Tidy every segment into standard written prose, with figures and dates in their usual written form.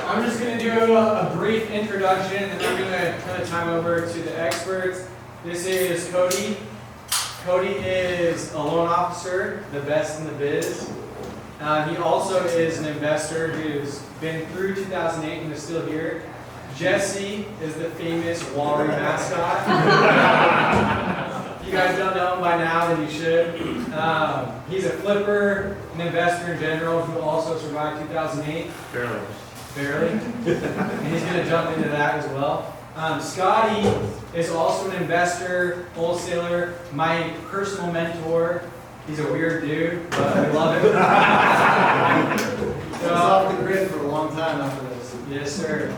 I'm just going to do a brief introduction, and then I'm going to turn the time over to the experts. This is Cody. Cody is a loan officer, the best in the biz. He also is an investor who's been through 2008 and is still here. Jesse is the famous Walry mascot. If you guys don't know him by now, then you should. He's a flipper, an investor in general, who also survived 2008. Barely. And he's going to jump into that as well. Scotty is also an investor, wholesaler, my personal mentor. He's a weird dude, but we love him. He's off the grid for a long time after this. Yes, sir.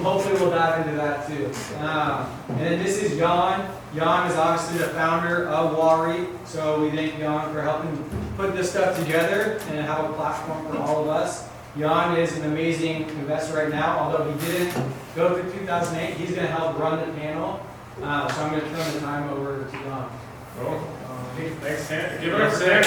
Hopefully we'll dive into that too. And then this is Jan. Jan is obviously the founder of Walry, so we thank Jan for helping put this stuff together and have a platform for all of us. Jan is an amazing investor right now, although he didn't go through 2008. He's going to help run the panel, so I'm going to turn the time over to Jan. Cool. Thanks, Sam. Give it up, Sam.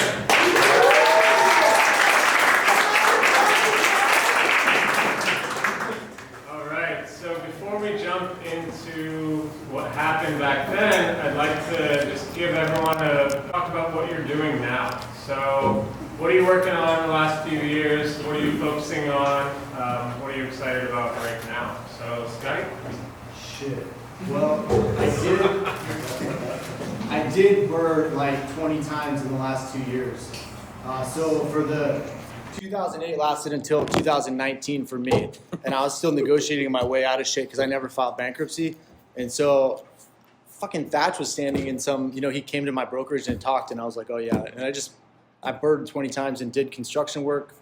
All right, so before we jump into what happened back then, I'd like to just give everyone talk about what you're doing now. So, what are you working on in the last few years? What are you focusing on? What are you excited about right now? So, Scotty? Shit. Well, I did bird like 20 times in the last 2 years. So for the 2008 lasted until 2019 for me, and I was still negotiating my way out of shit because I never filed bankruptcy. And so fucking Thach was standing in some, he came to my brokerage and talked, and I was like, oh yeah. And I birded 20 times and did construction work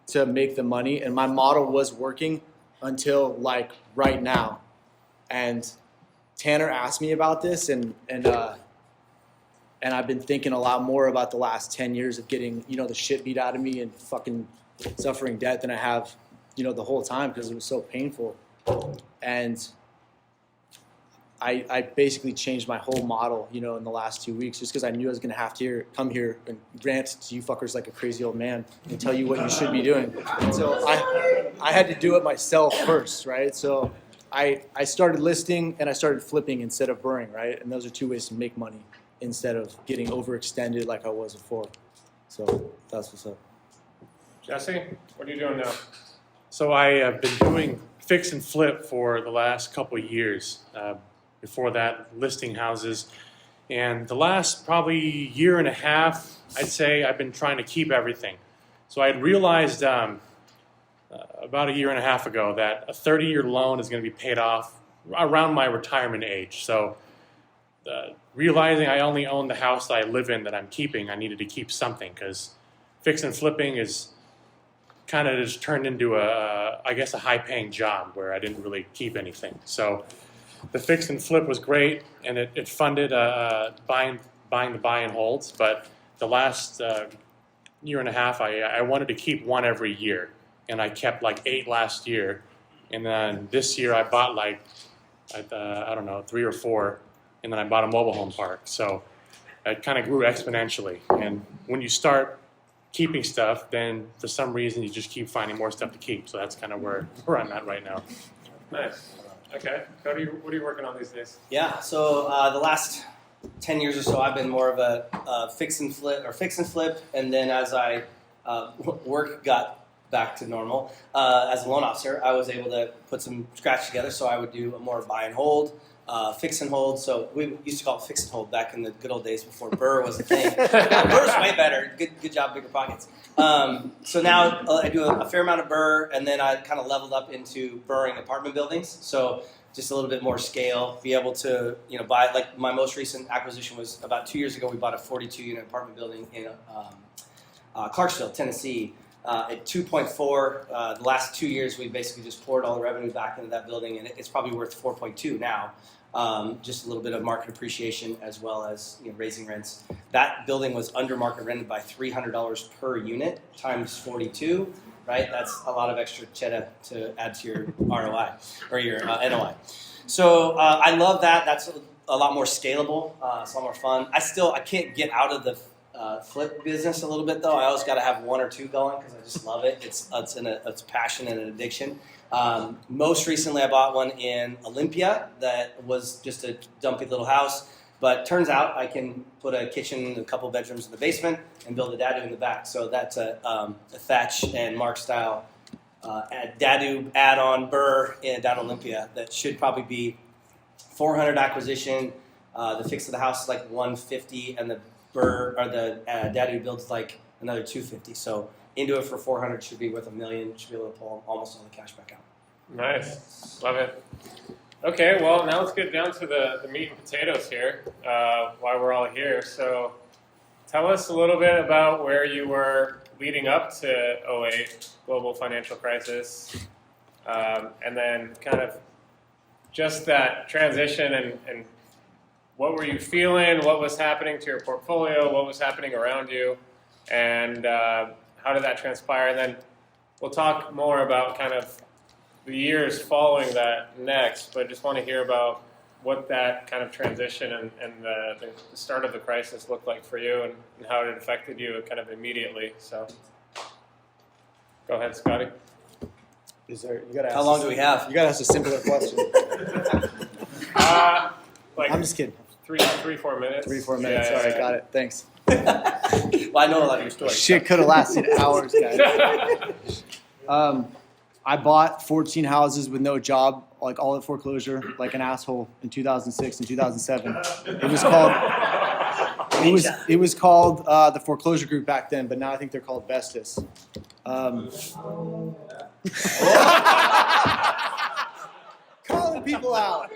to make the money, and my model was working until like right now. And Tanner asked me about this, and I've been thinking a lot more about the last 10 years of getting, the shit beat out of me and fucking suffering debt than I have, the whole time because it was so painful. And I basically changed my whole model, in the last 2 weeks just because I knew I was going to have to come here and rant to you fuckers like a crazy old man and tell you what you should be doing. And so I had to do it myself first, right? So I started listing and I started flipping instead of burring, right? And those are two ways to make money instead of getting overextended like I was before. So that's what's up. Jesse, what are you doing now? So I have been doing fix and flip for the last couple of years. Before that, listing houses. And the last probably year and a half, I'd say I've been trying to keep everything. So I had realized about a year and a half ago that a 30-year loan is going to be paid off around my retirement age. So realizing I only own the house that I live in that I'm keeping, I needed to keep something because fix and flipping is kind of just turned into a high-paying job where I didn't really keep anything. So the fix and flip was great, and it funded buying the buy and holds. But the last year and a half, I wanted to keep one every year, and I kept like 8 last year. And then this year I bought like, 3 or 4, and then I bought a mobile home park. So it kind of grew exponentially. And when you start keeping stuff, then for some reason you just keep finding more stuff to keep. So that's kind of where I'm at right now. Nice. Okay. Cody, what are you working on these days? Yeah, so the last 10 years or so, I've been more of a fix and flip, and then as I work got back to normal, as a loan officer, I was able to put some scratch together, so I would do more buy and hold, fix and hold. So we used to call it fix and hold back in the good old days before Burr was a thing. Burr's way better. Good job, bigger pockets. So now I do a fair amount of Burr, and then I kind of leveled up into burring apartment buildings. So just a little bit more scale, be able to buy, like my most recent acquisition was about 2 years ago. We bought a 42-unit apartment building in Clarksville, Tennessee. At 2.4, the last 2 years we basically just poured all the revenue back into that building, and it's probably worth 4.2 now. Just a little bit of market appreciation as well as raising rents. That building was under market rented by $300 per unit times 42, right? That's a lot of extra cheddar to add to your ROI or your NOI. So I love that. That's a lot more scalable. It's a lot more fun. I can't get out of the flip business a little bit though. I always got to have one or two going because I just love it. It's passion and an addiction. Most recently, I bought one in Olympia that was just a dumpy little house. But turns out I can put a kitchen, a couple bedrooms in the basement, and build a dadu in the back. So that's a Thach and Mark style dadu add-on burr down Olympia that should probably be 400 acquisition. The fix of the house is like 150, and the burr or the dadu builds like another 250. So into it for 400 should be worth $1 million. Should be able to pull almost all the cash back out. Nice. Love it. Okay, well, now let's get down to the meat and potatoes here, why we're all here. So tell us a little bit about where you were leading up to '08, global financial crisis, and then kind of just that transition and what were you feeling, what was happening to your portfolio, what was happening around you, and how did that transpire? And then we'll talk more about kind of the years following that next, but I just want to hear about what that kind of transition and the start of the crisis looked like for you and how it affected you kind of immediately. So go ahead, Scotty. Is there? You gotta ask How long do we have? You gotta ask a simpler question. Like I'm just kidding. 3-4 minutes. 3-4 minutes. Yeah, All right, yeah. got it. Thanks. Well, I know a lot of your stories. Shit could have lasted hours, guys. I bought 14 houses with no job, like all at foreclosure, like an asshole in 2006 and 2007. It was called the Foreclosure Group back then, but now I think they're called Vestas. Calling people out.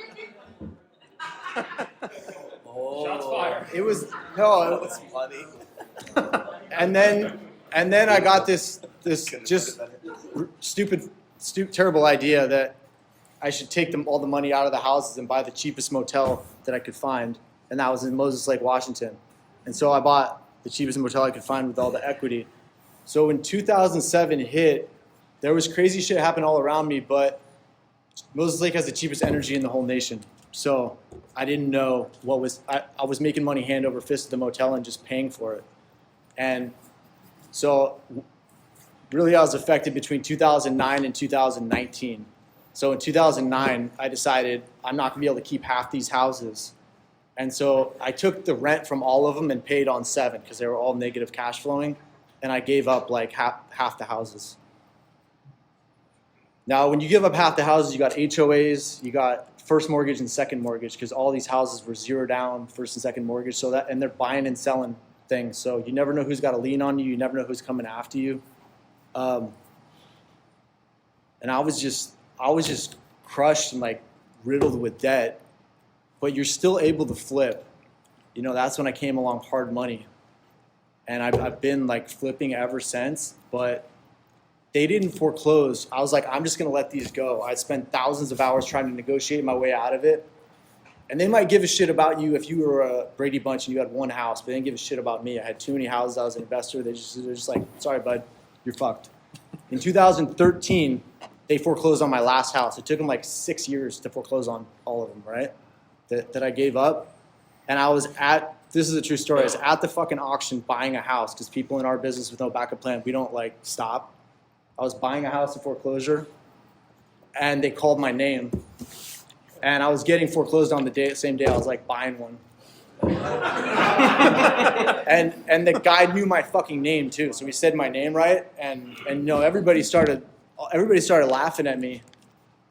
Shots fired. It was no. That's funny. And then I got this just stupid, terrible idea that I should take all the money out of the houses and buy the cheapest motel that I could find, and that was in Moses Lake, Washington. And so I bought the cheapest motel I could find with all the equity. So when 2007 hit, there was crazy shit happening all around me, but Moses Lake has the cheapest energy in the whole nation. So I didn't know what was, I was making money hand over fist at the motel and just paying for it. And so really I was affected between 2009 and 2019. So in 2009, I decided I'm not gonna be able to keep half these houses. And so I took the rent from all of them and paid on 7 because they were all negative cash flowing. And I gave up like half the houses. Now, when you give up half the houses, you got HOAs, you got first mortgage and second mortgage because all these houses were zero down, first and second mortgage. So that, and they're buying and selling things. So you never know who's got a lien on you. You never know who's coming after you. And I was just crushed and like riddled with debt. But you're still able to flip. You know, that's when I came along hard money. And I've been like flipping ever since, but they didn't foreclose. I was like, I'm just gonna let these go. I spent thousands of hours trying to negotiate my way out of it. And they might give a shit about you if you were a Brady Bunch and you had one house, but they didn't give a shit about me. I had too many houses, I was an investor. They're just like, sorry, bud, you're fucked. In 2013, they foreclosed on my last house. It took them like 6 years to foreclose on all of them, right? That I gave up. And I was this is a true story, I was at the fucking auction buying a house because people in our business with no backup plan, we don't like stop. I was buying a house in foreclosure and they called my name. And I was getting foreclosed on the same day I was like buying one. and the guy knew my fucking name too. So he said my name right. And you know, everybody started laughing at me.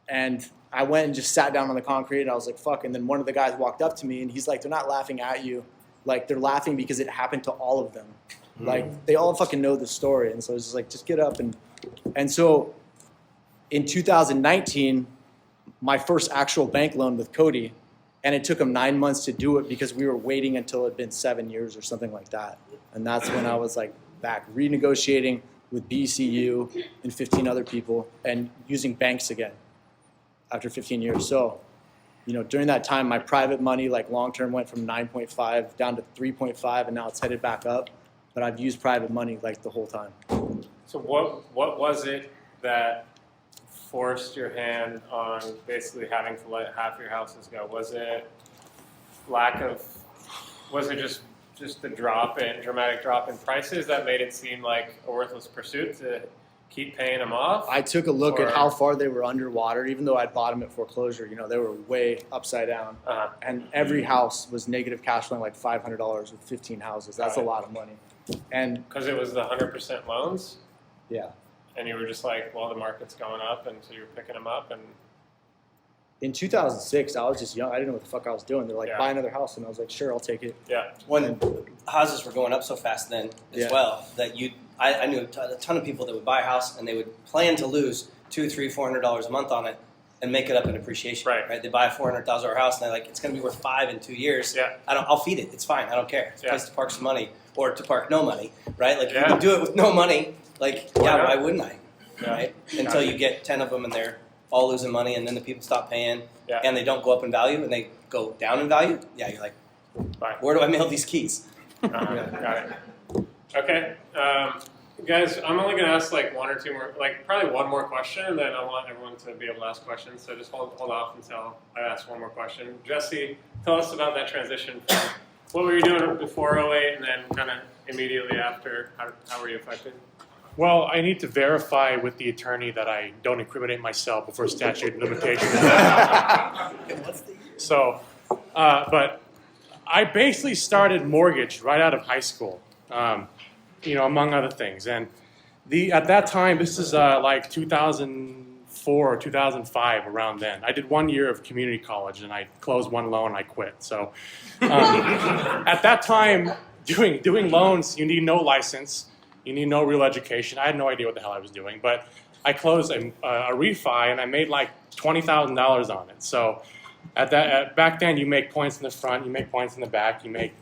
And I went and just sat down on the concrete and I was like, fuck. And then one of the guys walked up to me and he's like, they're not laughing at you. Like, they're laughing because it happened to all of them. Like, they all fucking know the story. And so I was just like, just get up. And so in 2019, my first actual bank loan with Cody, and it took him 9 months to do it because we were waiting until it had been 7 years or something like that. And that's when I was like back renegotiating with BCU and 15 other people and using banks again after 15 years. So, you know, during that time, my private money, like long-term, went from 9.5 down to 3.5, and now it's headed back up. But I've used private money like the whole time. So what was it that forced your hand on basically having to let half your houses go? Was it just just the dramatic drop in prices that made it seem like a worthless pursuit to keep paying them off? I took a look at Or- how far they were underwater, even though I'd bought them at foreclosure. You know, they were way upside down, and every house was negative cash flowing like $500 with 15 houses. That's a lot of money. And Because it was the 100% loans, yeah, and you were just like, well, the market's going up, and so you're picking them up, and in 2006, I was just young. I didn't know what the fuck I was doing. They're like, Yeah. buy another house, and I was like, sure, I'll take it. yeah. When houses were going up so fast then as Yeah. well, that I knew a ton of people that would buy a house and they would plan to lose $200, $300, $400 a month on it and make it up in appreciation. Right. They buy a $400,000 house and they're like, it's going to be worth $5 in 2 years. Yeah. I'll feed it. It's fine. I don't care. It's a Yeah. place to park some money or to park no money. Right. Like if Yeah. you can do it with no money. Like Why not? why wouldn't I? Yeah. Right. Until you get 10 of them and they're all losing money and then the people stop paying Yeah. and they don't go up in value and they go down in value. Yeah. You're like, Fine. where do I mail these keys? Got it. Okay. Guys, I'm only going to ask like one or two more, like probably one more question, and then I want everyone to be able to ask questions. So just hold off until I ask one more question. Jesse, tell us about that transition from what were you doing before 08 and then kind of immediately after. How were you affected? Well, I need to verify with the attorney that I don't incriminate myself before statute of limitations. So, but I basically started mortgage right out of high school, you know, among other things. And at that time, this is like 2004 or 2005, around then. I did 1 year of community college, and I closed one loan, and I quit. So, at that time, doing loans, you need no license. You need no real education. I had no idea what the hell I was doing, but I closed a refi and I made like $20,000 on it. So back then, you make points in the front, you make points in the back, you make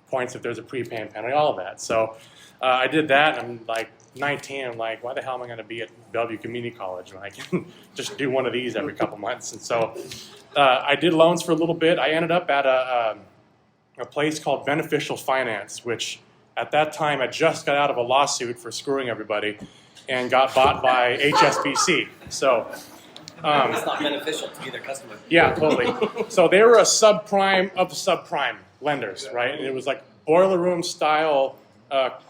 points if there's a prepayment penalty, all of that. So I did that, and I'm like 19. I'm like, why the hell am I going to be at Bellevue Community College when I can just do one of these every couple months? And so I did loans for a little bit. I ended up at a place called Beneficial Finance, which at that time, I just got out of a lawsuit for screwing everybody and got bought by HSBC. So, It's not beneficial to be their customer. yeah, totally. So they were a subprime of the subprime lenders, right? And it was like boiler room style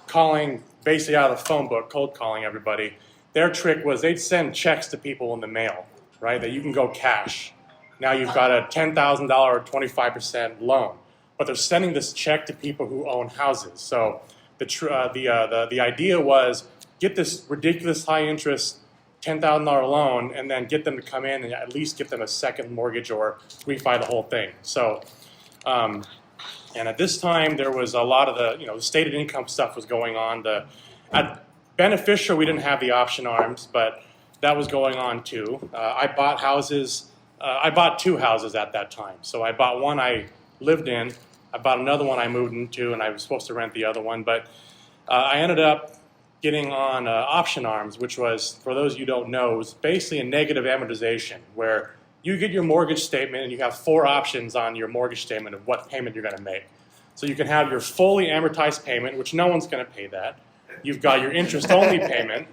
calling, basically out of the phone book, cold calling everybody. Their trick was they'd send checks to people in the mail, right, that you can go cash. Now you've got a $10,000 or 25% loan. But they're sending this check to people who own houses. So the idea was get this ridiculous high interest $10,000 loan, and then get them to come in and at least give them a second mortgage or refi the whole thing. So, and at this time there was a lot of the stated income stuff was going on. At Beneficial we didn't have the option arms, but that was going on too. I bought houses. I bought two houses at that time. So I bought one I lived in. I bought another one I moved into, and I was supposed to rent the other one. But I ended up getting on option arms, which was, for those you don't know, was basically a negative amortization, where you get your mortgage statement and you have 4 options on your mortgage statement of what payment you're going to make. So you can have your fully amortized payment, which no one's going to pay that. You've got your interest-only payment,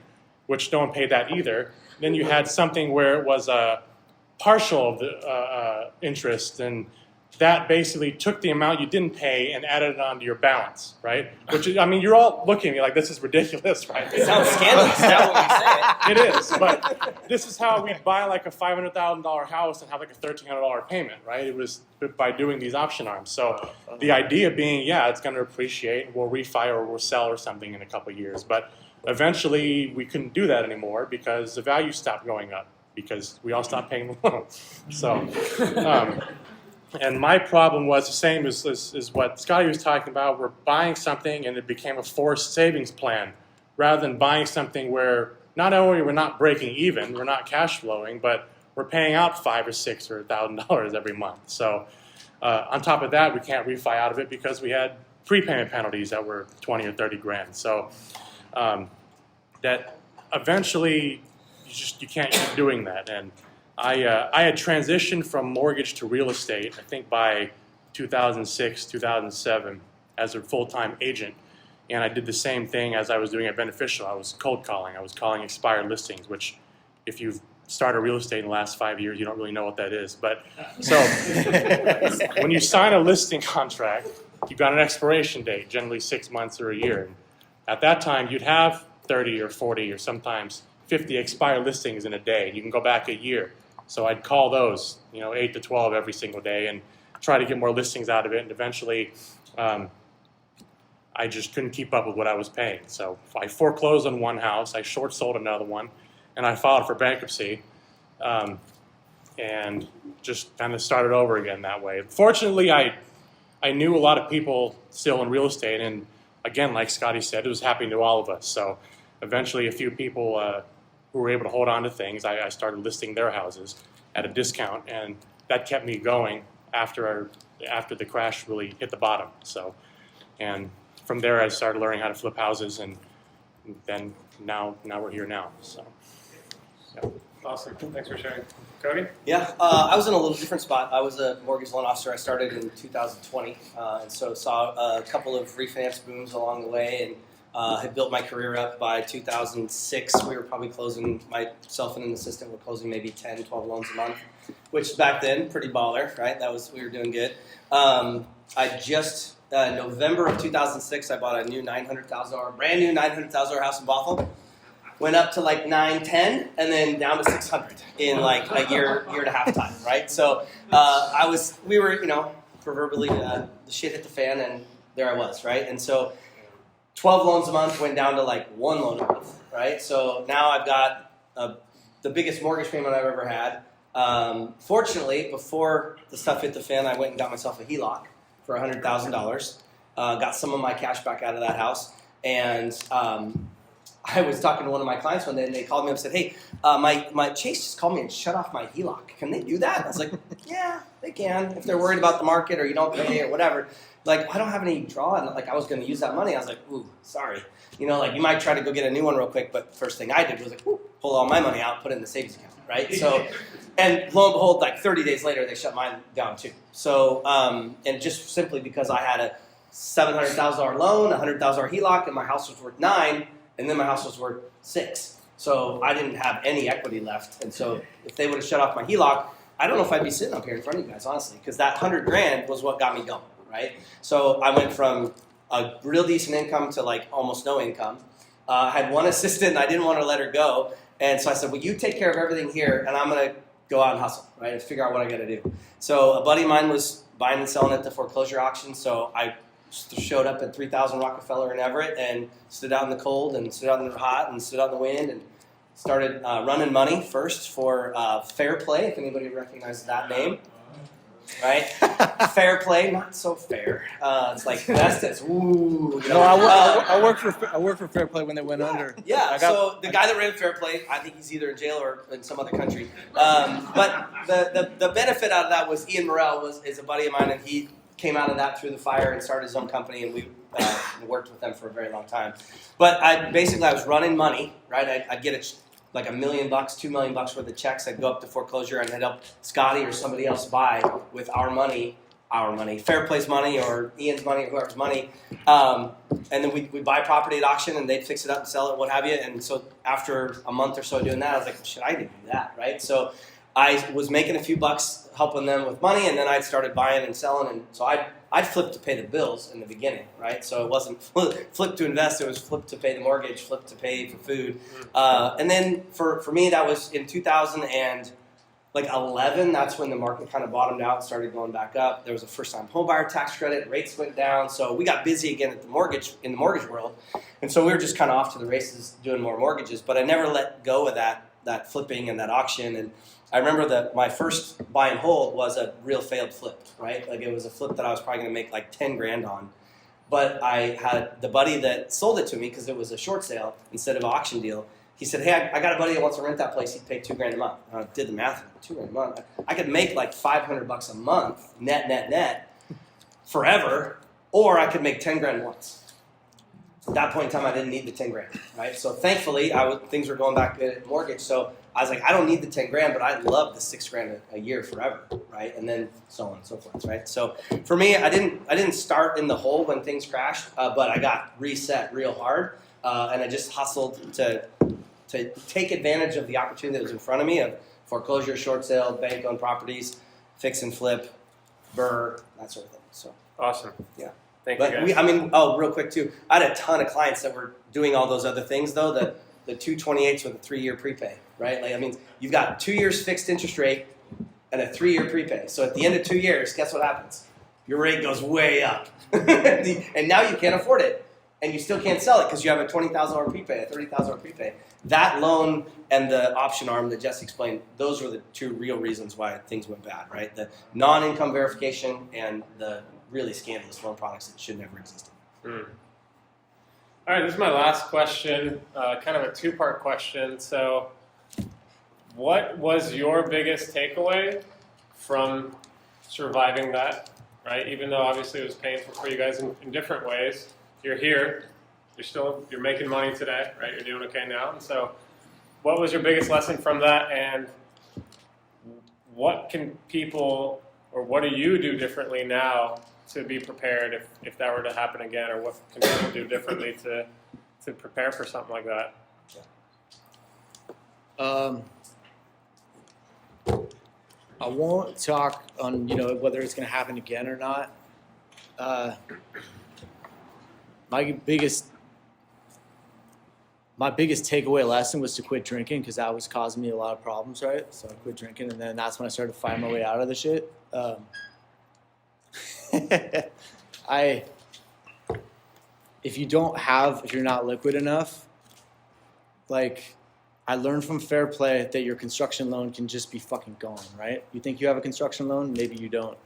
which no one paid that either. Then you had something where it was a partial of the interest, and that basically took the amount you didn't pay and added it onto your balance, right? Which, I mean, you're all looking at me like, this is ridiculous, right? It sounds scandalous now when you say it. It is, but this is how we'd buy like a $500,000 house and have like a $1,300 payment, right? It was by doing these option arms. So the idea being, yeah, it's going to appreciate, we'll refi or we'll sell or something in a couple of years. But eventually we couldn't do that anymore because the value stopped going up because we all stopped paying the loan. So, and my problem was the same as what Scotty was talking about. We're buying something and it became a forced savings plan rather than buying something where not only we're not breaking even, we're not cash flowing, but we're paying out $5,000 or $6,000 or $1,000 every month. So on top of that, we can't refi out of it because we had prepayment penalties that were 20 or 30 grand. So that eventually you can't keep doing that. And I had transitioned from mortgage to real estate, I think by 2006, 2007, as a full-time agent. And I did the same thing as I was doing at Beneficial. I was cold calling. I was calling expired listings, which if you've started real estate in the last 5 years, you don't really know what that is. But so when you sign a listing contract, you've got an expiration date, generally 6 months or a year. At that time, you'd have 30 or 40 or sometimes 50 expired listings in a day. You can go back a year. So I'd call those, 8 to 12 every single day and try to get more listings out of it. And eventually, I just couldn't keep up with what I was paying. So I foreclosed on one house, I short sold another one, and I filed for bankruptcy, and just kind of started over again that way. Fortunately, I knew a lot of people still in real estate, and again, like Scotty said, it was happening to all of us. So eventually a few people who were able to hold on to things, I started listing their houses at a discount, and that kept me going after the crash really hit the bottom. So, and from there I started learning how to flip houses, and then now we're here now. So, yeah. Awesome. Thanks for sharing. Cody? Yeah, I was in a little different spot. I was a mortgage loan officer. I started in 2020, and so saw a couple of refinance booms along the way, and had built my career up. By 2006. We were probably closing, myself and an assistant were closing maybe 10, 12 loans a month, which back then, pretty baller, right? We were doing good. November of 2006, I bought a new brand new $900,000 house in Bothell. Went up to like 910, and then down to 600 in like a year and a half time, right? So we were, proverbially the shit hit the fan, and there I was, right? And so 12 loans a month went down to like 1 loan a month, right? So now I've got the biggest mortgage payment I've ever had. Fortunately, before the stuff hit the fan, I went and got myself a HELOC for $100,000. Got some of my cash back out of that house, and I was talking to one of my clients one day, and they called me up and said, "Hey, my Chase just called me and shut off my HELOC. Can they do that?" And I was like, "Yeah, they can if they're worried about the market or you don't pay or whatever." Like, I don't have any draw, and like I was going to use that money. I was like, "Ooh, sorry." You might try to go get a new one real quick, but first thing I did was like, pull all my money out, put it in the savings account, right? So, and lo and behold, like 30 days later, they shut mine down too. So, and just simply because I had a $700,000 loan, $100,000 HELOC, and my house was worth $9,000. And then my house was worth $6,000. So I didn't have any equity left. And so if they would have shut off my HELOC, I don't know if I'd be sitting up here in front of you guys, honestly, because that $100,000 was what got me going, right? So I went from a real decent income to like almost no income. I had one assistant, and I didn't want to let her go. And so I said, well, you take care of everything here, and I'm going to go out and hustle, right, and figure out what I got to do. So a buddy of mine was buying and selling at the foreclosure auction, so I showed up at 3000 Rockefeller in Everett and stood out in the cold and stood out in the hot and stood out in the wind and started running money first for Fair Play, if anybody recognizes that name, right? Fair Play, not so fair. It's like Vestas. Ooh. No, I worked for Fair Play when they went under. Yeah. So the guy that ran Fair Play, I think he's either in jail or in some other country. But the benefit out of that was Ian Morrell is a buddy of mine, and he came out of that through the fire and started his own company, and we worked with them for a very long time. But I was running money, right? I'd get like $1 million, $2 million worth of checks. I'd go up to foreclosure and I'd help Scotty or somebody else buy with our money, Fair Play's money or Ian's money or whoever's money. And then we'd buy property at auction, and they'd fix it up and sell it, what have you. And so after a month or so doing that, I was like, well, shit, I need to do that, right? So I was making a few bucks helping them with money, and then I started buying and selling, and so I'd flip to pay the bills in the beginning, right? So it wasn't flip to invest, it was flip to pay the mortgage, flip to pay for food. And then for me, that was in 2011, that's when the market kind of bottomed out and started going back up. There was a first-time homebuyer tax credit, rates went down, so we got busy again in the mortgage world, and so we were just kind of off to the races doing more mortgages, but I never let go of that flipping and that auction. And I remember that my first buy and hold was a real failed flip, right? Like it was a flip that I was probably going to make like 10 grand on. But I had the buddy that sold it to me, because it was a short sale instead of an auction deal. He said, hey, I got a buddy that wants to rent that place. He'd pay $2 grand a month. And I did the math, $2 grand a month. I could make like $500 a month, net, forever, or I could make 10 grand once. At that point in time, I didn't need the 10 grand, right? So thankfully, things were going back good at mortgage. So I was like, I don't need the 10 grand, but I love the 6 grand a year forever, right? And then so on and so forth, right? So for me, I didn't start in the hole when things crashed, but I got reset real hard, and I just hustled to to take advantage of the opportunity that was in front of me of foreclosure, short sale, bank-owned properties, fix and flip, BRRRR, that sort of thing. So Awesome. Yeah. Thank you, But guys. real quick too, I had a ton of clients that were doing all those other things though, the 228s with a 3-year prepay, right? Like, I mean, you've got 2 years fixed interest rate and a 3-year prepay. So at the end of 2 years, guess what happens? Your rate goes way up. And now you can't afford it. And you still can't sell it because you have a $20,000 prepay, a $30,000 prepay. That loan and the option arm that Jesse explained, those were the two real reasons why things went bad, right? The non-income verification and the really scandalous loan products that should never exist. Mm. All right, this is my last question, kind of a two-part question. So what was your biggest takeaway from surviving that, right? Even though obviously it was painful for you guys in different ways. You're here, you're making money today, right? You're doing okay now. And so what was your biggest lesson from that, and what can people, or what do you do differently now to be prepared if that were to happen again, or what can people do differently to prepare for something like that? I won't talk on whether it's going to happen again or not. My biggest takeaway lesson was to quit drinking, because that was causing me a lot of problems, right? So I quit drinking, and then that's when I started to find my way out of the shit. If you're not liquid enough, like, I learned from Fair Play that your construction loan can just be fucking gone, right? You think you have a construction loan, maybe you don't.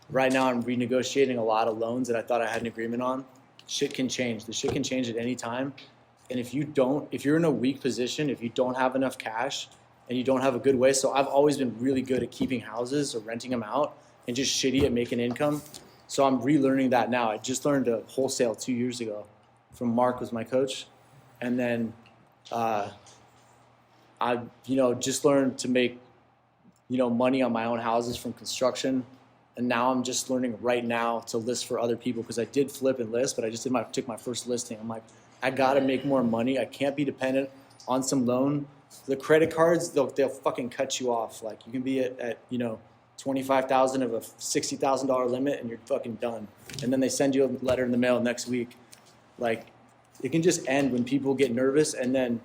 Right now I'm renegotiating a lot of loans that I thought I had an agreement on. Shit can change. The shit can change at any time. And if you're in a weak position, if you don't have enough cash and you don't have a good way, so I've always been really good at keeping houses or renting them out and just shitty at making income. So I'm relearning that now. I just learned to wholesale 2 years ago from Mark, was my coach. And then I just learned to make money on my own houses from construction. And now I'm just learning right now to list for other people, because I did flip and list, but I just took my first listing. I'm like, I gotta make more money. I can't be dependent on some loan. The credit cards, they'll fucking cut you off. Like, you can be at $25,000 of a $60,000 limit and you're fucking done. And then they send you a letter in the mail next week. Like, it can just end when people get nervous, and then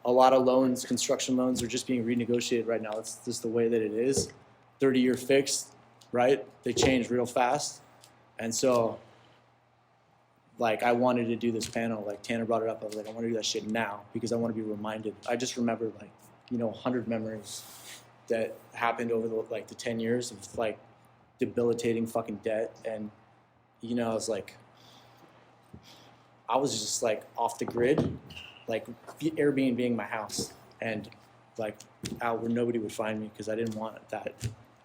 a lot of loans, construction loans, are just being renegotiated right now. It's just the way that it is. 30-year fixed. Right? They change real fast. And so, like, I wanted to do this panel. Like, Tanner brought it up. I was like, I want to do that shit now, because I want to be reminded. I just remembered, 100 memories that happened over the 10 years of, debilitating fucking debt. And, I was just, off the grid, Airbnb-ing my house. And, out where nobody would find me, because I didn't want that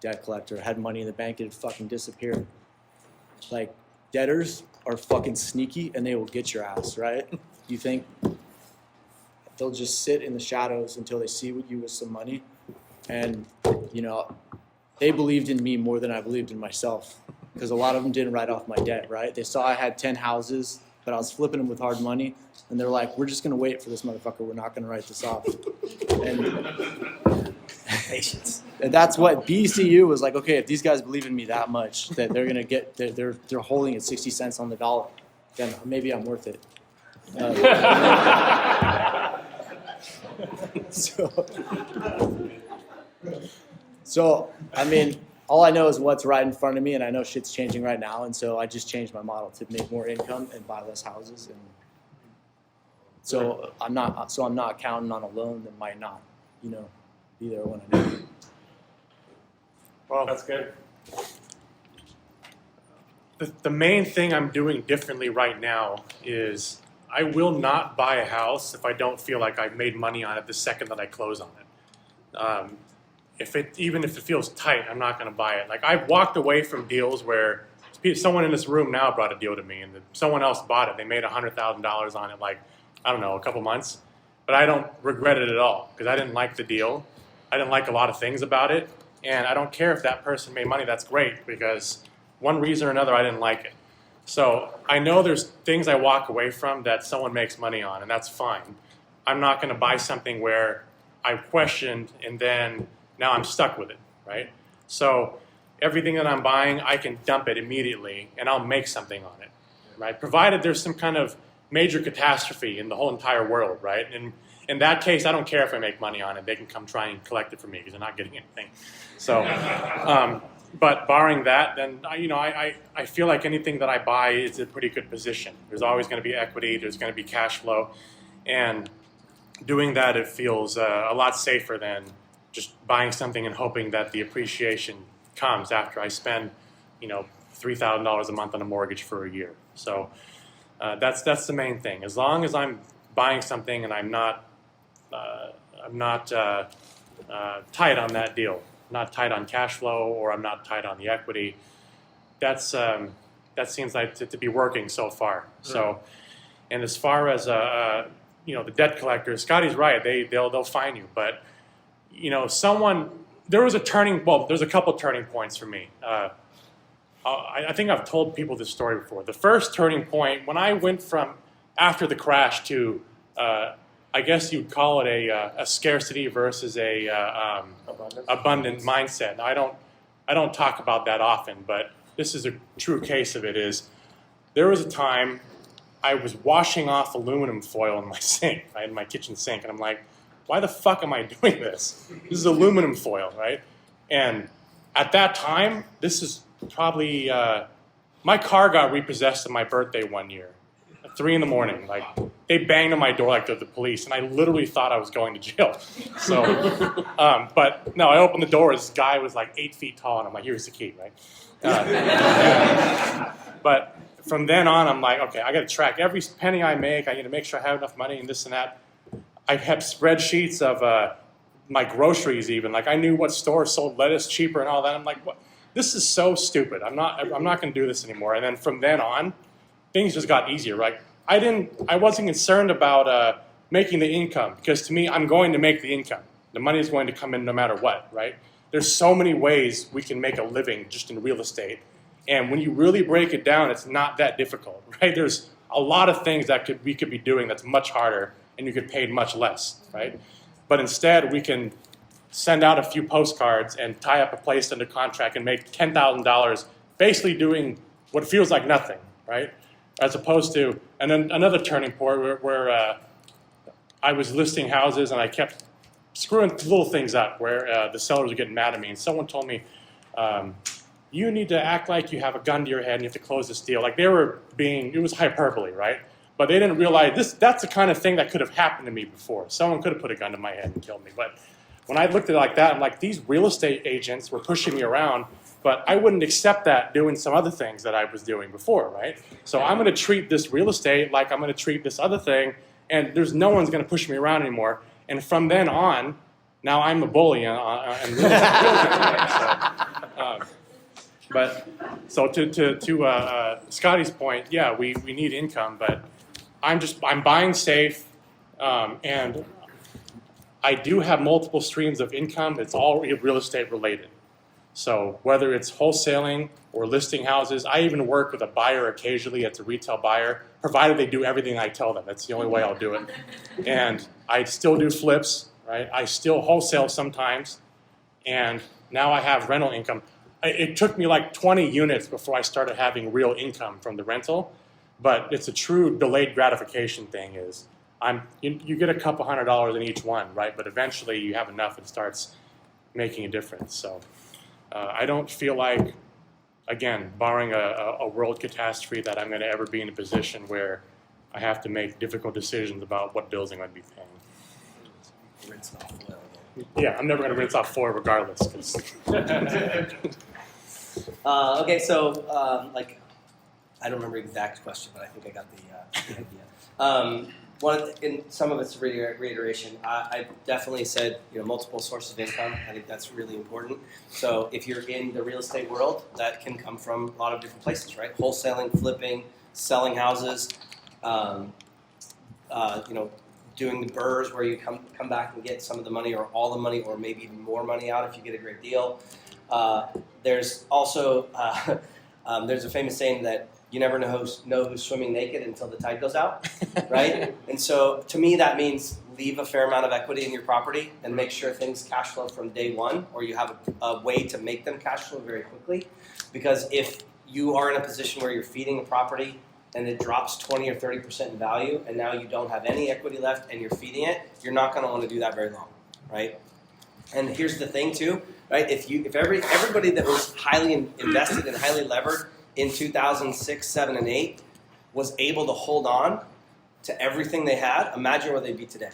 debt collector. I had money in the bank, it had fucking disappeared. Debtors are fucking sneaky, and they will get your ass, right? You think they'll just sit in the shadows until they see you with some money. And, they believed in me more than I believed in myself, because a lot of them didn't write off my debt, right? They saw I had 10 houses, but I was flipping them with hard money, and they're like, we're just going to wait for this motherfucker. We're not going to write this off. And patience. And that's what BCU was like. Okay, if these guys believe in me that much, that they're gonna get, they're holding at 60 cents on the dollar, then maybe I'm worth it. So I mean, all I know is what's right in front of me, and I know shit's changing right now, and so I just changed my model to make more income and buy less houses, and so I'm not counting on a loan that might not, be there when I need it. Well, that's good. The main thing I'm doing differently right now is I will not buy a house if I don't feel like I've made money on it the second that I close on it. Even if it feels tight, I'm not going to buy it. I've walked away from deals where someone in this room now brought a deal to me, and someone else bought it. They made $100,000 on it, a couple months. But I don't regret it at all, because I didn't like the deal. I didn't like a lot of things about it. And I don't care if that person made money. That's great, because one reason or another, I didn't like it. So I know there's things I walk away from that someone makes money on, and that's fine. I'm not going to buy something where I questioned and then now I'm stuck with it, right? So everything that I'm buying, I can dump it immediately and I'll make something on it, right? Provided there's some kind of major catastrophe in the whole entire world, right? And in that case, I don't care if I make money on it. They can come try and collect it from me because they're not getting anything. So, but barring that, then I feel like anything that I buy is a pretty good position. There's always going to be equity. There's going to be cash flow, and doing that, it feels a lot safer than just buying something and hoping that the appreciation comes after I spend, $3,000 a month on a mortgage for a year. So that's the main thing. As long as I'm buying something and I'm not tight on that deal, not tight on cash flow, or I'm not tight on the equity. That seems like to be working so far. So, and as far as the debt collectors, Scotty's right. They'll fine you, but there's a couple turning points for me. I think I've told people this story before. The first turning point, when I went from after the crash to I guess you'd call it a scarcity versus a abundant mindset. Now, I don't talk about that often, but this is a true case of it. Is there was a time I was washing off aluminum foil in my sink, right, in my kitchen sink, and I'm like, why the fuck am I doing this? This is aluminum foil, right? And at that time, this is probably my car got repossessed on my birthday one year. 3 a.m, like they banged on my door like they're the police, and I literally thought I was going to jail. So, but no, I opened the door. This guy was like 8 feet tall, and I'm like, "Here's the key," right? But from then on, I'm like, okay, I got to track every penny I make. I need to make sure I have enough money and this and that. I had spreadsheets of my groceries, even like I knew what stores sold lettuce cheaper and all that. I'm like, what? This is so stupid. I'm not going to do this anymore. And then from then on, things just got easier, right? I wasn't concerned about making the income, because to me, I'm going to make the income. The money is going to come in no matter what, right? There's so many ways we can make a living just in real estate. And when you really break it down, it's not that difficult, right? There's a lot of things that we could be doing that's much harder, and you get paid much less, right? But instead, we can send out a few postcards and tie up a place under contract and make $10,000 basically doing what feels like nothing, right? As opposed to, and then another turning point where I was listing houses and I kept screwing little things up where the sellers were getting mad at me. And someone told me, you need to act like you have a gun to your head and you have to close this deal. Like it was hyperbole, right? But they didn't realize that's the kind of thing that could have happened to me before. Someone could have put a gun to my head and killed me. But when I looked at it like that, I'm like, these real estate agents were pushing me around, but I wouldn't accept that doing some other things that I was doing before, right? So I'm going to treat this real estate like I'm going to treat this other thing, and there's no one's going to push me around anymore. And from then on, now I'm the bully and real estate. So to Scotty's point, yeah, we need income, but I'm buying safe, and I do have multiple streams of income. It's all real estate related. So whether it's wholesaling or listing houses, I even work with a buyer occasionally. It's a retail buyer, provided they do everything I tell them. That's the only way I'll do it. And I still do flips, right? I still wholesale sometimes, and now I have rental income. It took me like 20 units before I started having real income from the rental, but it's a true delayed gratification thing. You get a couple $100 in each one, right? But eventually you have enough, it starts making a difference. So I don't feel like, again, barring a world catastrophe, that I'm going to ever be in a position where I have to make difficult decisions about what bills I'm going to be paying. Rinse off foil. Yeah, I'm never going to rinse off foil regardless. Okay, so I don't remember the exact question, but I think I got the idea. In some of its reiteration, I definitely said multiple sources of income. I think that's really important. So if you're in the real estate world, that can come from a lot of different places, right? Wholesaling, flipping, selling houses, doing the burrs where you come back and get some of the money or all the money or maybe even more money out if you get a great deal. There's also there's a famous saying that you never know who's swimming naked until the tide goes out, right? And so to me that means leave a fair amount of equity in your property and make sure things cash flow from day one, or you have a way to make them cash flow very quickly. Because if you are in a position where you're feeding a property and it drops 20 or 30% in value, and now you don't have any equity left and you're feeding it, you're not going to want to do that very long, right? And here's the thing too, right? If everybody that was highly invested and highly levered in 2006, 7, and 8 was able to hold on to everything they had, imagine where they'd be today,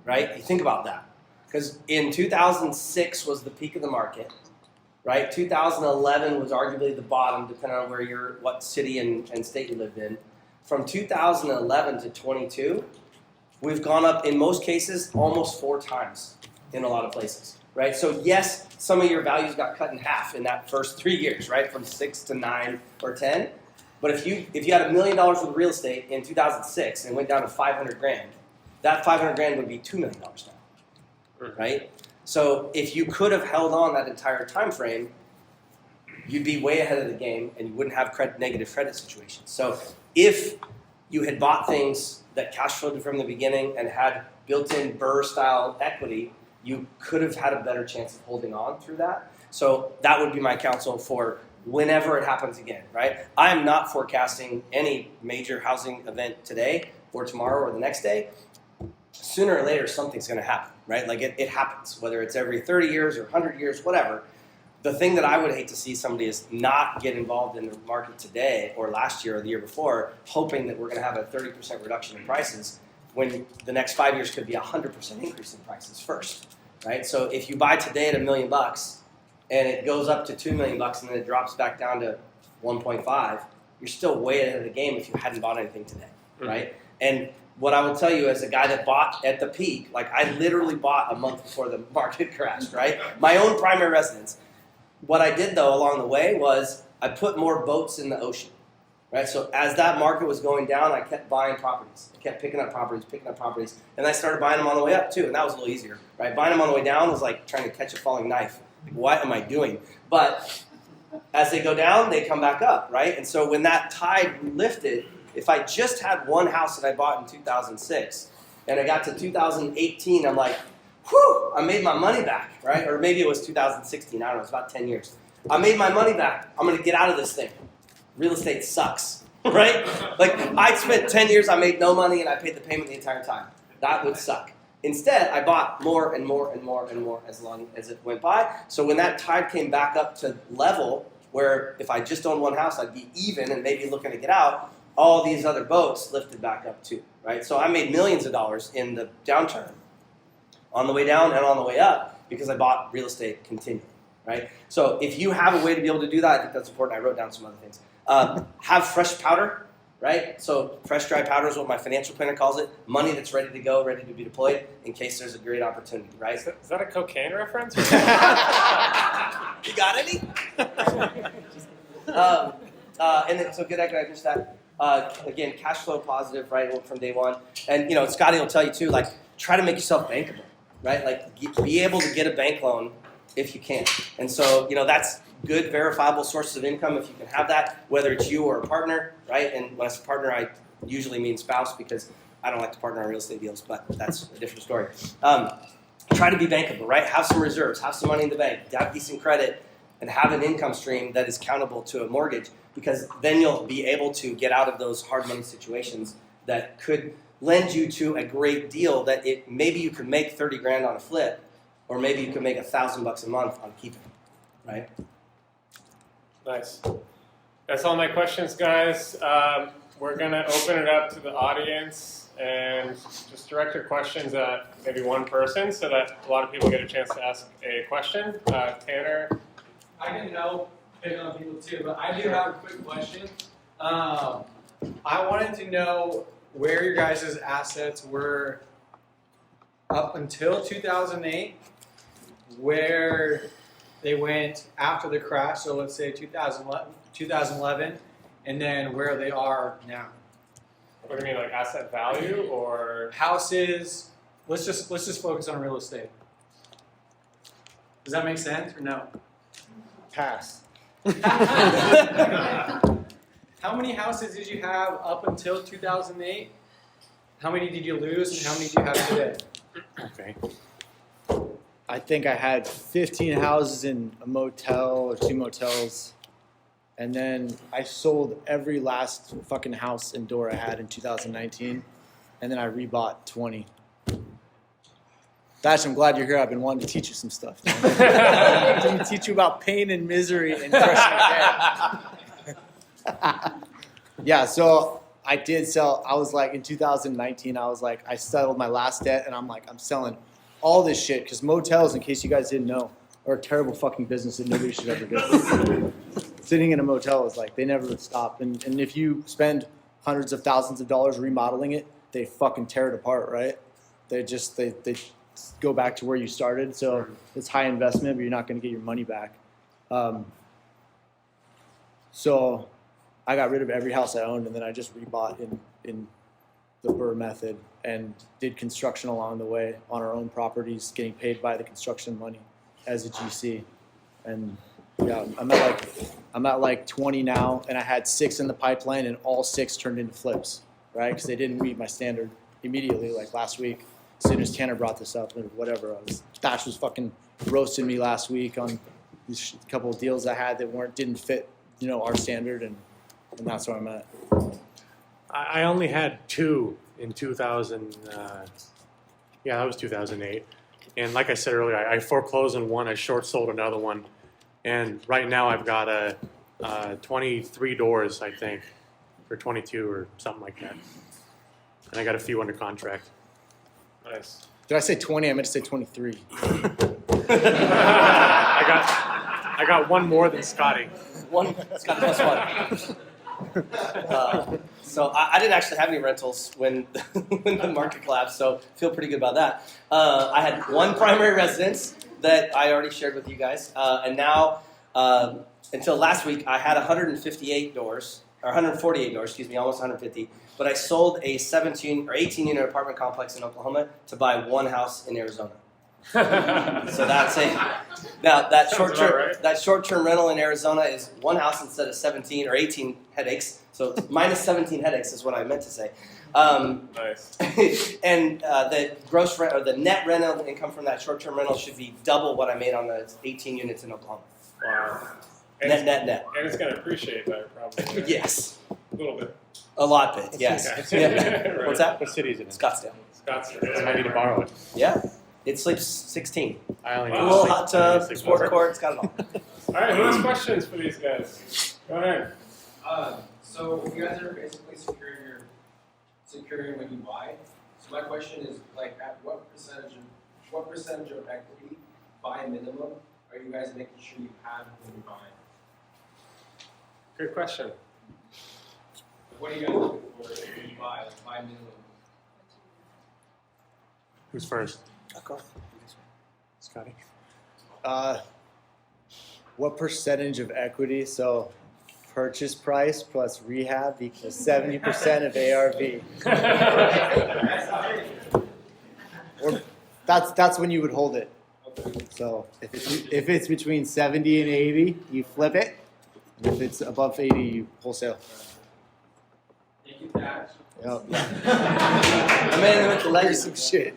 right? You think about that. Because in 2006 was the peak of the market, right? 2011 was arguably the bottom, depending on what city and state you lived in. From 2011 to 22, we've gone up, in most cases, almost 4 times in a lot of places, right? So yes, some of your values got cut in half in that first 3 years, right? From 6 to 9 or 10. But if you had $1 million worth of real estate in 2006 and went down to 500 grand, that 500 grand would be $2 million now, right? So if you could have held on that entire time frame, you'd be way ahead of the game and you wouldn't have negative credit situations. So if you had bought things that cash flowed from the beginning and had built-in Burr-style equity, you could have had a better chance of holding on through that. So that would be my counsel for whenever it happens again, right? I am not forecasting any major housing event today or tomorrow or the next day. Sooner or later, something's going to happen, right? Like it happens, whether it's every 30 years or 100 years, whatever. The thing that I would hate to see somebody is not get involved in the market today or last year or the year before, hoping that we're going to have a 30% reduction in prices when the next 5 years could be a 100% increase in prices first, right? So if you buy today at $1 million and it goes up to $2 million and then it drops back down to 1.5, you're still way ahead of the game if you hadn't bought anything today, right? And what I will tell you as a guy that bought at the peak, like I literally bought a month before the market crashed, right? My own primary residence. What I did though along the way was I put more boats in the ocean, right? So as that market was going down, I kept buying properties. I kept picking up properties, and I started buying them on the way up too, and that was a little easier, right? Buying them on the way down was like trying to catch a falling knife. Like, what am I doing? But as they go down, they come back up, right? And so when that tide lifted, if I just had one house that I bought in 2006, and I got to 2018, I'm like, whew, I made my money back, right? Or maybe it was 2016, I don't know, it's about 10 years. I made my money back. I'm going to get out of this thing. Real estate sucks, right? Like, I spent 10 years, I made no money, and I paid the payment the entire time. That would suck. Instead, I bought more and more and more and more as long as it went by. So when that tide came back up to level, where if I just owned one house, I'd be even and maybe looking to get out, all these other boats lifted back up too, right? So I made millions of dollars in the downturn on the way down and on the way up because I bought real estate continually, right? So if you have a way to be able to do that, I think that's important. I wrote down some other things. Have fresh powder, right? So fresh dry powder is what my financial planner calls it. Money that's ready to go, ready to be deployed in case there's a great opportunity, right? Is that a cocaine reference? You got any? And then, so good, I just that. Again, cash flow positive, right, from day one. And, Scotty will tell you too, like, try to make yourself bankable, right? Like, be able to get a bank loan if you can. And so, that's good, verifiable sources of income if you can have that, whether it's you or a partner, right? And when I say partner, I usually mean spouse because I don't like to partner on real estate deals, but that's a different story. Try to be bankable, right? Have some reserves, have some money in the bank, have decent credit, and have an income stream that is countable to a mortgage, because then you'll be able to get out of those hard money situations that could lend you to a great deal that maybe you could make 30 grand on a flip, or maybe you could make $1,000 a month on keeping it, right? Nice. That's all my questions, guys. We're going to open it up to the audience and just direct your questions at maybe one person so that a lot of people get a chance to ask a question. Tanner? I didn't know, picking on people too, but I do have a quick question. I wanted to know where your guys' assets were up until 2008, where they went after the crash, so let's say 2011, and then where they are now. What do you mean, like asset value or houses? Let's just focus on real estate. Does that make sense or no? Pass. How many houses did you have up until 2008? How many did you lose and how many do you have today? Okay. I think I had 15 houses in a motel or 2 motels. And then I sold every last fucking house and door I had in 2019. And then I rebought 20. Dash, I'm glad you're here. I've been wanting to teach you some stuff. I'm going to teach you about pain and misery and crushing debt. Yeah, so I did sell. I was like, in 2019, I was like, I settled my last debt, and I'm like, I'm selling all this shit. Because motels, in case you guys didn't know, are a terrible fucking business that nobody should ever do. Sitting in a motel is like, they never stop. And if you spend hundreds of thousands of dollars remodeling it, they fucking tear it apart, right? They go back to where you started. So it's high investment, but you're not going to get your money back. So I got rid of every house I owned, and then I just rebought in the Burr method and did construction along the way on our own properties, getting paid by the construction money as a GC. And yeah, I'm at like 20 now, and I had 6 in the pipeline, and all 6 turned into flips, right? Because they didn't meet my standard immediately, like last week. As soon as Tanner brought this up, or whatever, Dash was fucking roasting me last week on these couple of deals I had that didn't fit, our standard, and that's where I'm at. I only had 2 in 2000. Yeah, that was 2008. And like I said earlier, I foreclosed on one. I short sold another one. And right now I've got 23 doors, I think, or 22 or something like that. And I got a few under contract. Nice. Did I say 20? I meant to say 23. I got one more than Scotty. One, Scott plus one. So I didn't actually have any rentals when the market collapsed, so feel pretty good about that. I had one primary residence that I already shared with you guys, and now until last week I had 158 doors, or 148 doors, excuse me, almost 150. But I sold a 17 or 18 unit apartment complex in Oklahoma to buy one house in Arizona. So that's that short-term rental in Arizona is one house instead of 17 or 18 headaches. So minus 17 headaches is what I meant to say. Nice. And the gross rent or the net rental income from that short-term rental should be double what I made on the 18 units in Oklahoma. Wow. Net. And it's going to appreciate that probably. Right? Yes. A little bit. A lot bit, yes. Okay. Yeah. Right. What's that? What city is it in? Scottsdale. Scottsdale. I need to borrow it. Yeah. It sleeps 16. I only need Pool, six- hot tub, six sport months. court, it's got it all. All right, who has questions for these guys? Go ahead. So you guys are basically securing when you buy. So my question is, like, at what percentage of equity by minimum are you guys making sure you have when you buy? Good question. What are you guys looking for when you buy, like, by minimum? Who's first? Okay. Scotty. What percentage of equity? So purchase price plus rehab equals 70% of ARV. Or that's when you would hold it. So if it's between 70 and 80, you flip it. And if it's above 80, you wholesale. Thank you, Thach. Yep. I'm in with the legacy. Some shit.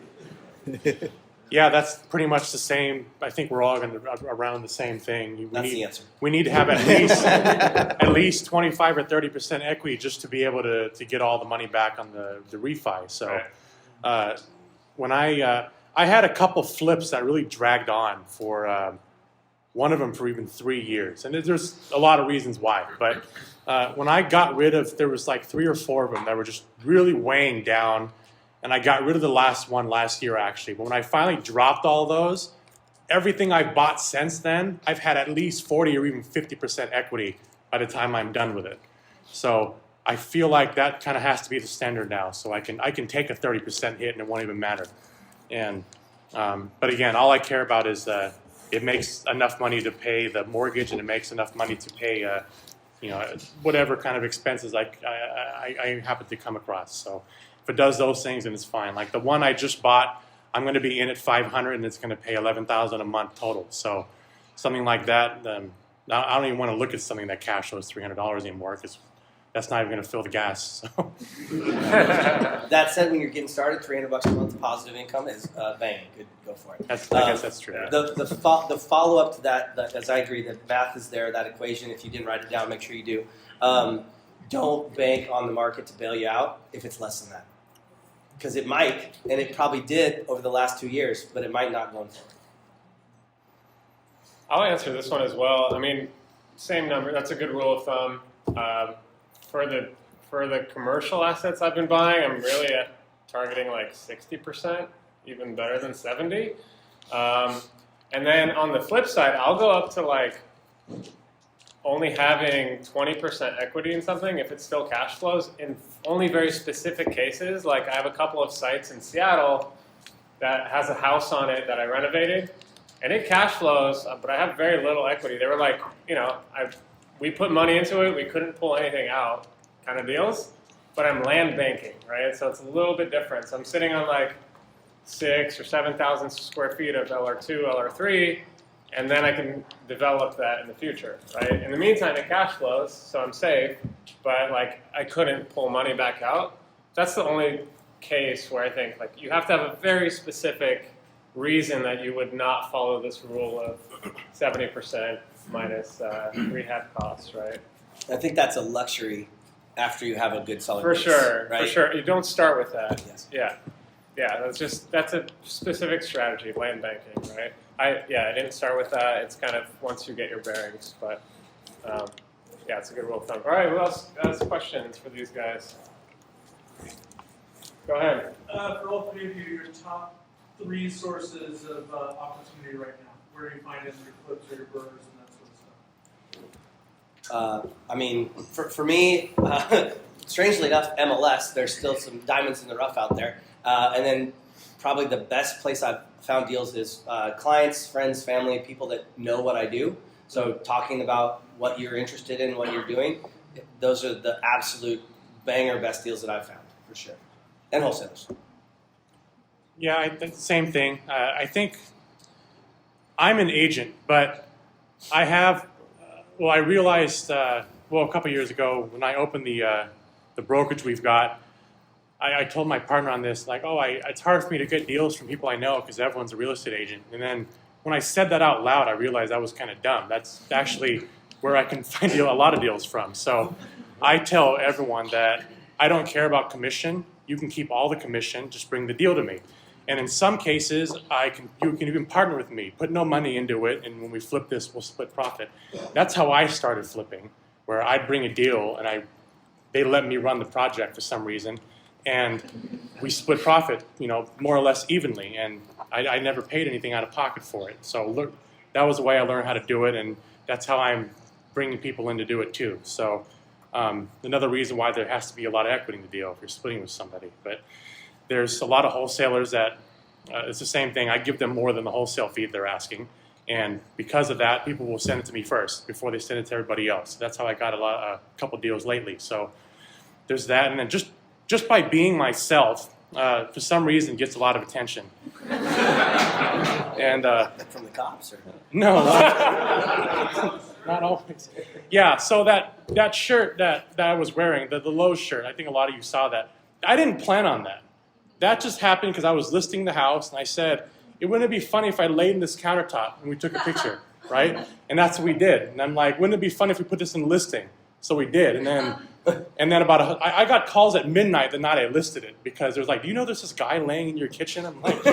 Yeah, that's pretty much the same. I think we're all going to around the same thing. That's the answer. We need to have at least 25 or 30% equity just to be able to get all the money back on the refi. So when I had a couple flips that really dragged on for one of them for even 3 years, and there's a lot of reasons why. But when I got rid of, there was like 3 or 4 of them that were just really weighing down. And I got rid of the last one last year, actually. But when I finally dropped all those, everything I've bought since then, I've had at least 40 or even 50% equity by the time I'm done with it. So I feel like that kind of has to be the standard now. So I can take a 30% hit and it won't even matter. And but again, all I care about is it makes enough money to pay the mortgage and it makes enough money to pay whatever kind of expenses I happen to come across. So if it does those things, then it's fine. Like the one I just bought, I'm going to be in at $500, and it's going to pay $11,000 a month total. So something like that, I don't even want to look at something that cash flows $300 anymore because that's not even going to fill the gas. So. That said, when you're getting started, $300 a month positive income is bang, good, go for it. I guess that's true. The follow up to that, as I agree, that math is there, that equation. If you didn't write it down, make sure you do. Don't bank on the market to bail you out if it's less than that, because it might, and it probably did over the last 2 years, but it might not going forward. I'll answer this one as well. I mean, same number. That's a good rule of thumb. For the commercial assets I've been buying, I'm really targeting like 60%, even better than 70. And then on the flip side, I'll go up to like only having 20% equity in something if it still cash flows in only very specific cases. Like I have a couple of sites in Seattle that has a house on it that I renovated, and it cash flows, but I have very little equity. They were like, we put money into it, we couldn't pull anything out kind of deals, but I'm land banking, right? So it's a little bit different. So I'm sitting on like 6,000 or 7,000 square feet of LR2, LR3, and then I can develop that in the future, right? In the meantime, it cash flows, so I'm safe, but like I couldn't pull money back out. That's the only case where I think like you have to have a very specific reason that you would not follow this rule of 70% minus rehab costs, right? I think that's a luxury after you have a good solid For base, sure, right? for sure. You don't start with that. Yes. Yeah. That's a specific strategy, land banking, right? I didn't start with that. It's kind of once you get your bearings, but it's a good rule of thumb. All right, who else has questions for these guys? Go ahead. For all three of you, your top 3 sources of opportunity right now. Where do you find it in your flips or your burrs and that sort of stuff? I mean, for me, strangely enough, MLS, there's still some diamonds in the rough out there. And then probably the best place I've found deals is clients, friends, family, people that know what I do. So talking about what you're interested in, what you're doing, those are the absolute banger best deals that I've found, for sure. And wholesalers. Yeah, I think the same thing. I think I'm an agent, but I have, I realized, a couple years ago when I opened the brokerage we've got, I told my partner on this, like, it's hard for me to get deals from people I know because everyone's a real estate agent. And then when I said that out loud, I realized that was kind of dumb. That's actually where I can find a lot of deals from. So I tell everyone that I don't care about commission. You can keep all the commission, just bring the deal to me. And in some cases, you can even partner with me, put no money into it, and when we flip this, we'll split profit. That's how I started flipping, where I'd bring a deal, and they let me run the project for some reason, and we split profit, more or less evenly, and I never paid anything out of pocket for it. So that was the way I learned how to do it, and that's how I'm bringing people in to do it too. So another reason why there has to be a lot of equity in the deal if you're splitting with somebody. But there's a lot of wholesalers that it's the same thing. I give them more than the wholesale fee they're asking. And because of that, people will send it to me first before they send it to everybody else. That's how I got a couple deals lately. So there's that. And then just by being myself, for some reason, gets a lot of attention. And From the cops? Or? no, not always. Yeah, so that shirt that I was wearing, the Lowe's shirt, I think a lot of you saw that. I didn't plan on that. That just happened because I was listing the house, and I said, it wouldn't it be funny if I laid in this countertop and we took a picture, right? And that's what we did. And I'm like, wouldn't it be funny if we put this in listing? So we did. And then I got calls at midnight the night I listed it because there's like, do you know there's this guy laying in your kitchen? I'm like,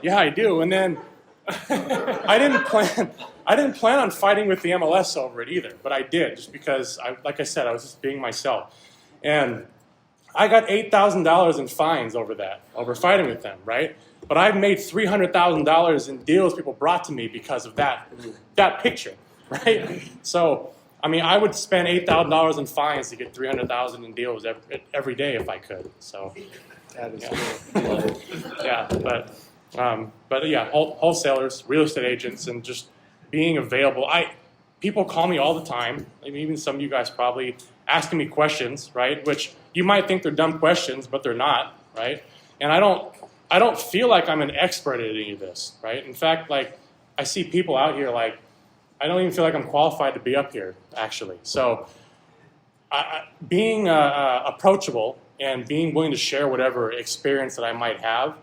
yeah, I do. And then I didn't plan on fighting with the MLS over it either, but I did just because, like I said, I was just being myself. And I got $8,000 in fines over fighting with them, right? But I've made $300,000 in deals people brought to me because of that picture, right? So, I mean, I would spend $8,000 in fines to get $300,000 in deals every day if I could. So, yeah, but yeah, wholesalers, real estate agents, and just being available. People call me all the time. I mean, even some of you guys probably asking me questions, right? Which you might think they're dumb questions, but they're not, right? And I don't feel like I'm an expert at any of this, right? In fact, like I see people out here like I don't even feel like I'm qualified to be up here, actually. So being approachable and being willing to share whatever experience that I might have,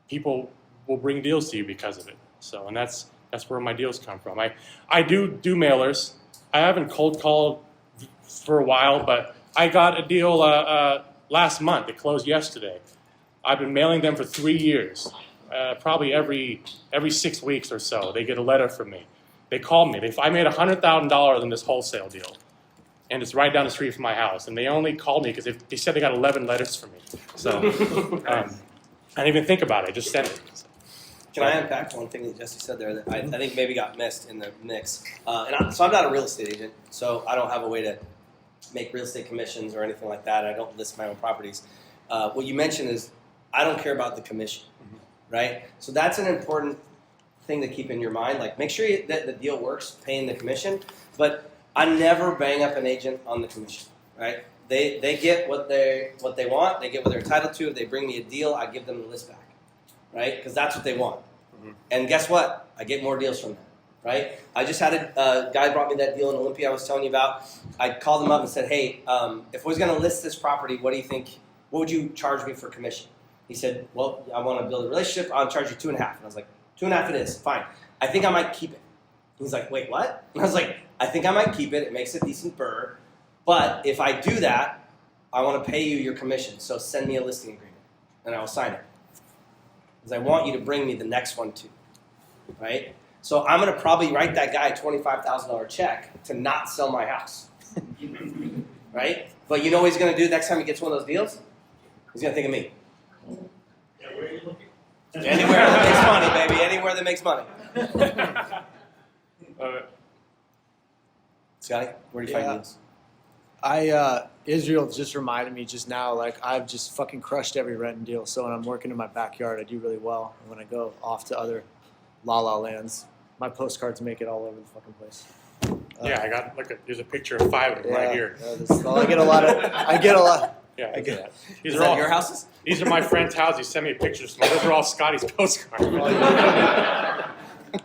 people will bring deals to you because of it. So, and that's where my deals come from. I do mailers. I haven't cold called for a while, but I got a deal last month. It closed yesterday. I've been mailing them for 3 years. Probably every 6 weeks or so, they get a letter from me. They call me. I made $100,000 in this wholesale deal, and it's right down the street from my house. And they only called me because they said they got 11 letters from me. So I didn't even think about it. I just sent it. Can I unpack one thing that Jesse said there that I think maybe got missed in the mix? So I'm not a real estate agent, so I don't have a way to make real estate commissions or anything like that. I don't list my own properties. What you mentioned is I don't care about the commission, right? So that's an important thing to keep in your mind. Like, make sure that the deal works, paying the commission, but I never bang up an agent on the commission, right? They get what they want. They get what they're entitled to. If they bring me a deal, I give them the list back, right? Because that's what they want. And guess what? I get more deals from them, right? I just had a guy brought me that deal in Olympia I was telling you about. I called him up and said, hey, if I was going to list this property, what do you think? What would you charge me for commission? He said, well, I want to build a relationship. I'll charge you 2.5. And I was like, 2.5 it is. Fine. I think I might keep it. He's like, wait, what? And I was like, I think I might keep it. It makes a decent burr. But if I do that, I want to pay you your commission. So send me a listing agreement, and I will sign it. Because I want you to bring me the next one too, right? So I'm going to probably write that guy a $25,000 check to not sell my house, right? But you know what he's going to do next time he gets one of those deals? He's going to think of me. Yeah, where are you looking? Anywhere that makes money, baby. Anywhere that makes money. Scotty, where do you find deals? Israel just reminded me just now, like, I've just fucking crushed every renting deal. So when I'm working in my backyard, I do really well. And when I go off to other la-la lands, my postcards make it all over the fucking place. Yeah, I got there's a picture of 5 of them right here. I get a lot. Yeah, I get it. These Is are that all your houses? These are my friend's houses. He sent me pictures. Those are all Scotty's postcards.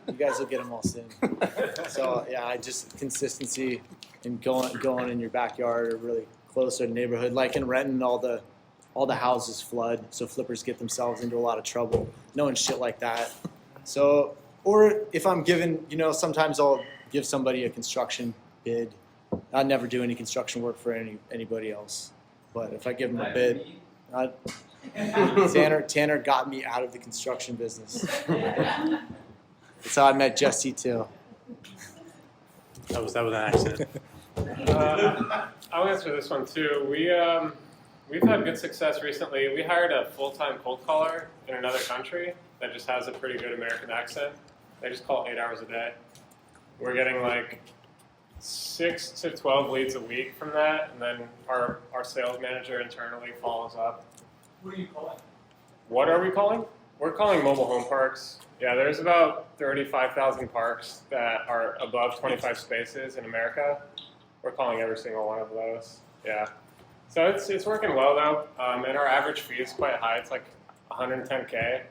You guys will get them all soon. So yeah, I just consistency and going in your backyard or really close to the neighborhood. Like in Renton, all the houses flood, so flippers get themselves into a lot of trouble. Knowing shit like that. So, or if I'm given, sometimes I'll give somebody a construction bid. I'd never do any construction work for anybody else. But if I give them a bid, Tanner got me out of the construction business. That's how I met Jesse too. That was an accident. I'll answer this one too. We've had good success recently. We hired a full-time cold caller in another country that just has a pretty good American accent. They just call 8 hours a day. We're getting like 6 to 12 leads a week from that, and then our sales manager internally follows up. What are you calling? What are we calling? We're calling mobile home parks. Yeah, there's about 35,000 parks that are above 25 spaces in America. We're calling every single one of those. Yeah. So it's working well though, and our average fee is quite high. It's like $110K.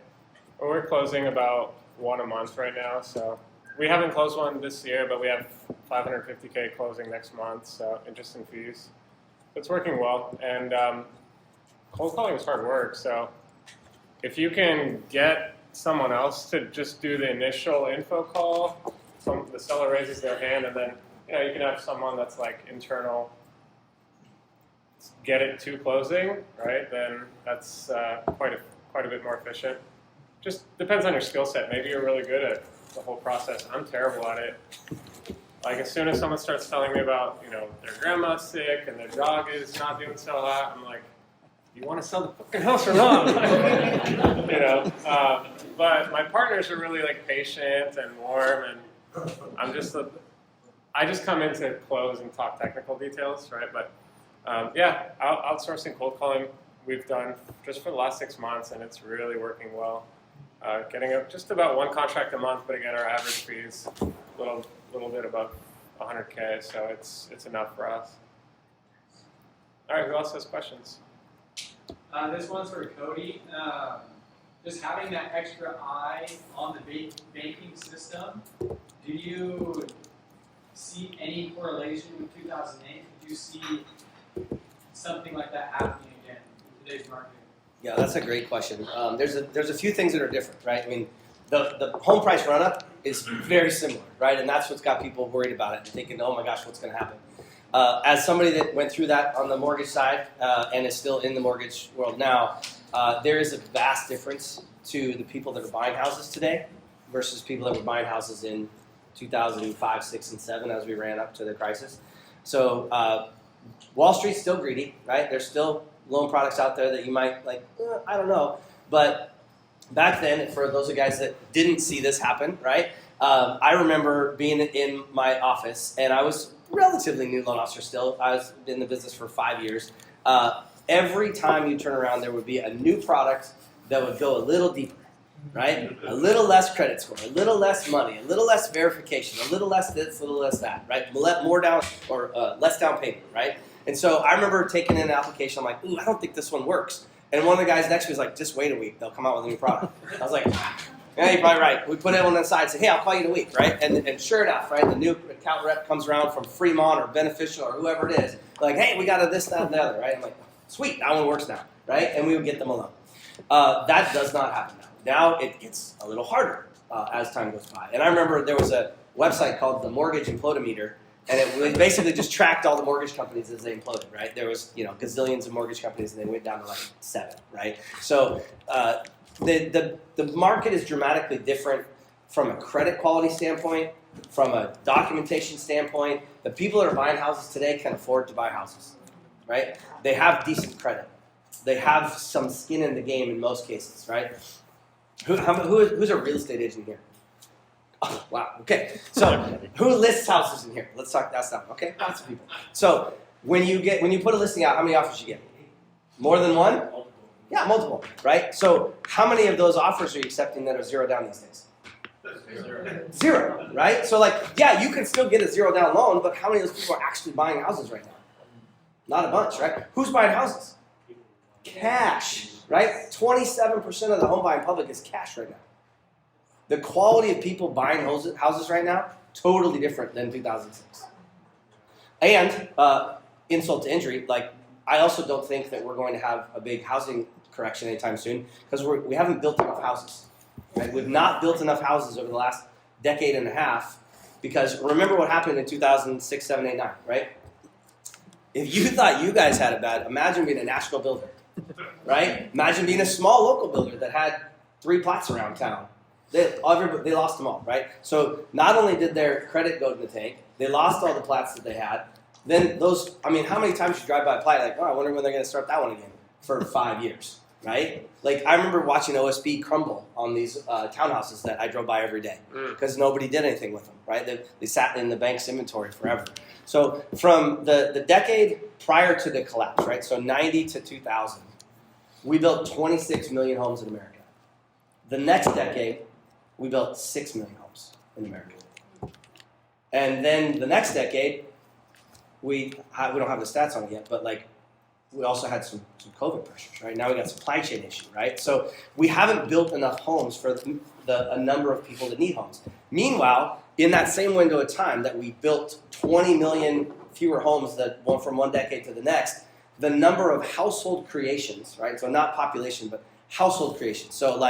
But we're closing about one a month right now. So we haven't closed one this year, but we have $550K closing next month. So interest and fees. It's working well, and cold calling is hard work. So if you can get someone else to just do the initial info call, the seller raises their hand, and then you can have someone that's like internal, get it to closing, right? Then that's quite a bit more efficient. Just depends on your skill set. Maybe you're really good at the whole process. I'm terrible at it. Like as soon as someone starts telling me about their grandma's sick and their dog is not doing so hot, I'm like, you want to sell the fucking house or not? But my partners are really like patient and warm, and I just come in to close and talk technical details, right? But outsourcing cold calling we've done just for the last 6 months, and it's really working well. Getting up just about one contract a month, but again, our average fees a little bit above 100K, so it's enough for us. All right, who else has questions? This one's for Cody. Just having that extra eye on the banking system, do you see any correlation with 2008? Did you see something like that happening again in today's market? Yeah, that's a great question. There's a few things that are different, right? I mean, the home price run-up is very similar, right? And that's what's got people worried about it and thinking, oh my gosh, what's going to happen? As somebody that went through that on the mortgage side and is still in the mortgage world now, there is a vast difference to the people that are buying houses today versus people that were buying houses in 2005, 6, and 7 as we ran up to the crisis. So Wall Street's still greedy, right? There's still loan products out there that you might like, I don't know. But back then, for those of you guys that didn't see this happen, right? I remember being in my office, and I was relatively new loan officer still. I was in the business for 5 years. Every time you turn around, there would be a new product that would go a little deeper, right? A little less credit score, a little less money, a little less verification, a little less this, a little less that, right? More down or less down payment, right? And so I remember taking in an application. I'm like, ooh, I don't think this one works. And one of the guys next to me was like, just wait a week. They'll come out with a new product. I was like, yeah, you're probably right. We put it on the side and say, hey, I'll call you in a week, right? And sure enough, right, the new account rep comes around from Fremont or Beneficial or whoever it is. Like, hey, we got a this, that, and the other, right? I'm like, sweet, that one works now, right? And we would get them a loan. That does not happen now. Now it gets a little harder as time goes by. And I remember there was a website called the Mortgage Implodometer, and it basically just tracked all the mortgage companies as they imploded, right? There was, gazillions of mortgage companies, and they went down to like 7, right? So the market is dramatically different from a credit quality standpoint, from a documentation standpoint. The people that are buying houses today can afford to buy houses, right? They have decent credit. They have some skin in the game in most cases, right? Who's a real estate agent here? Oh, wow. Okay. So who lists houses in here? Let's talk that stuff. Okay. Lots of people. So when you put a listing out, how many offers you get? More than one? Yeah, multiple. Right. So how many of those offers are you accepting that are zero down these days? Zero. Right. So yeah, you can still get a zero down loan, but how many of those people are actually buying houses right now? Not a bunch, right? Who's buying houses? Cash. Right. 27% of the home buying public is cash right now. The quality of people buying houses right now, totally different than 2006. And insult to injury, I also don't think that we're going to have a big housing correction anytime soon because we haven't built enough houses. Right? We've not built enough houses over the last decade and a half because remember what happened in 2006, 7, 8, 9, right? If you thought you guys had it bad, imagine being a national builder, right? Imagine being a small local builder that had 3 plots around town. They lost them all, right? So not only did their credit go in the tank, they lost all the plots that they had. Then how many times you drive by a plat I wonder when they're going to start that one again for 5 years, right? I remember watching OSB crumble on these townhouses that I drove by every day because nobody did anything with them, right? They sat in the bank's inventory forever. So from the decade prior to the collapse, right? So 90 to 2000, we built 26 million homes in America. The next decade, we built 6 million homes in America. And then the next decade, we don't have the stats on it yet, but we also had some COVID pressures, right? Now we got supply chain issue, right? So we haven't built enough homes for a number of people that need homes. Meanwhile, in that same window of time that we built 20 million fewer homes that went from one decade to the next, the number of household creations, right? So not population, but household creations. So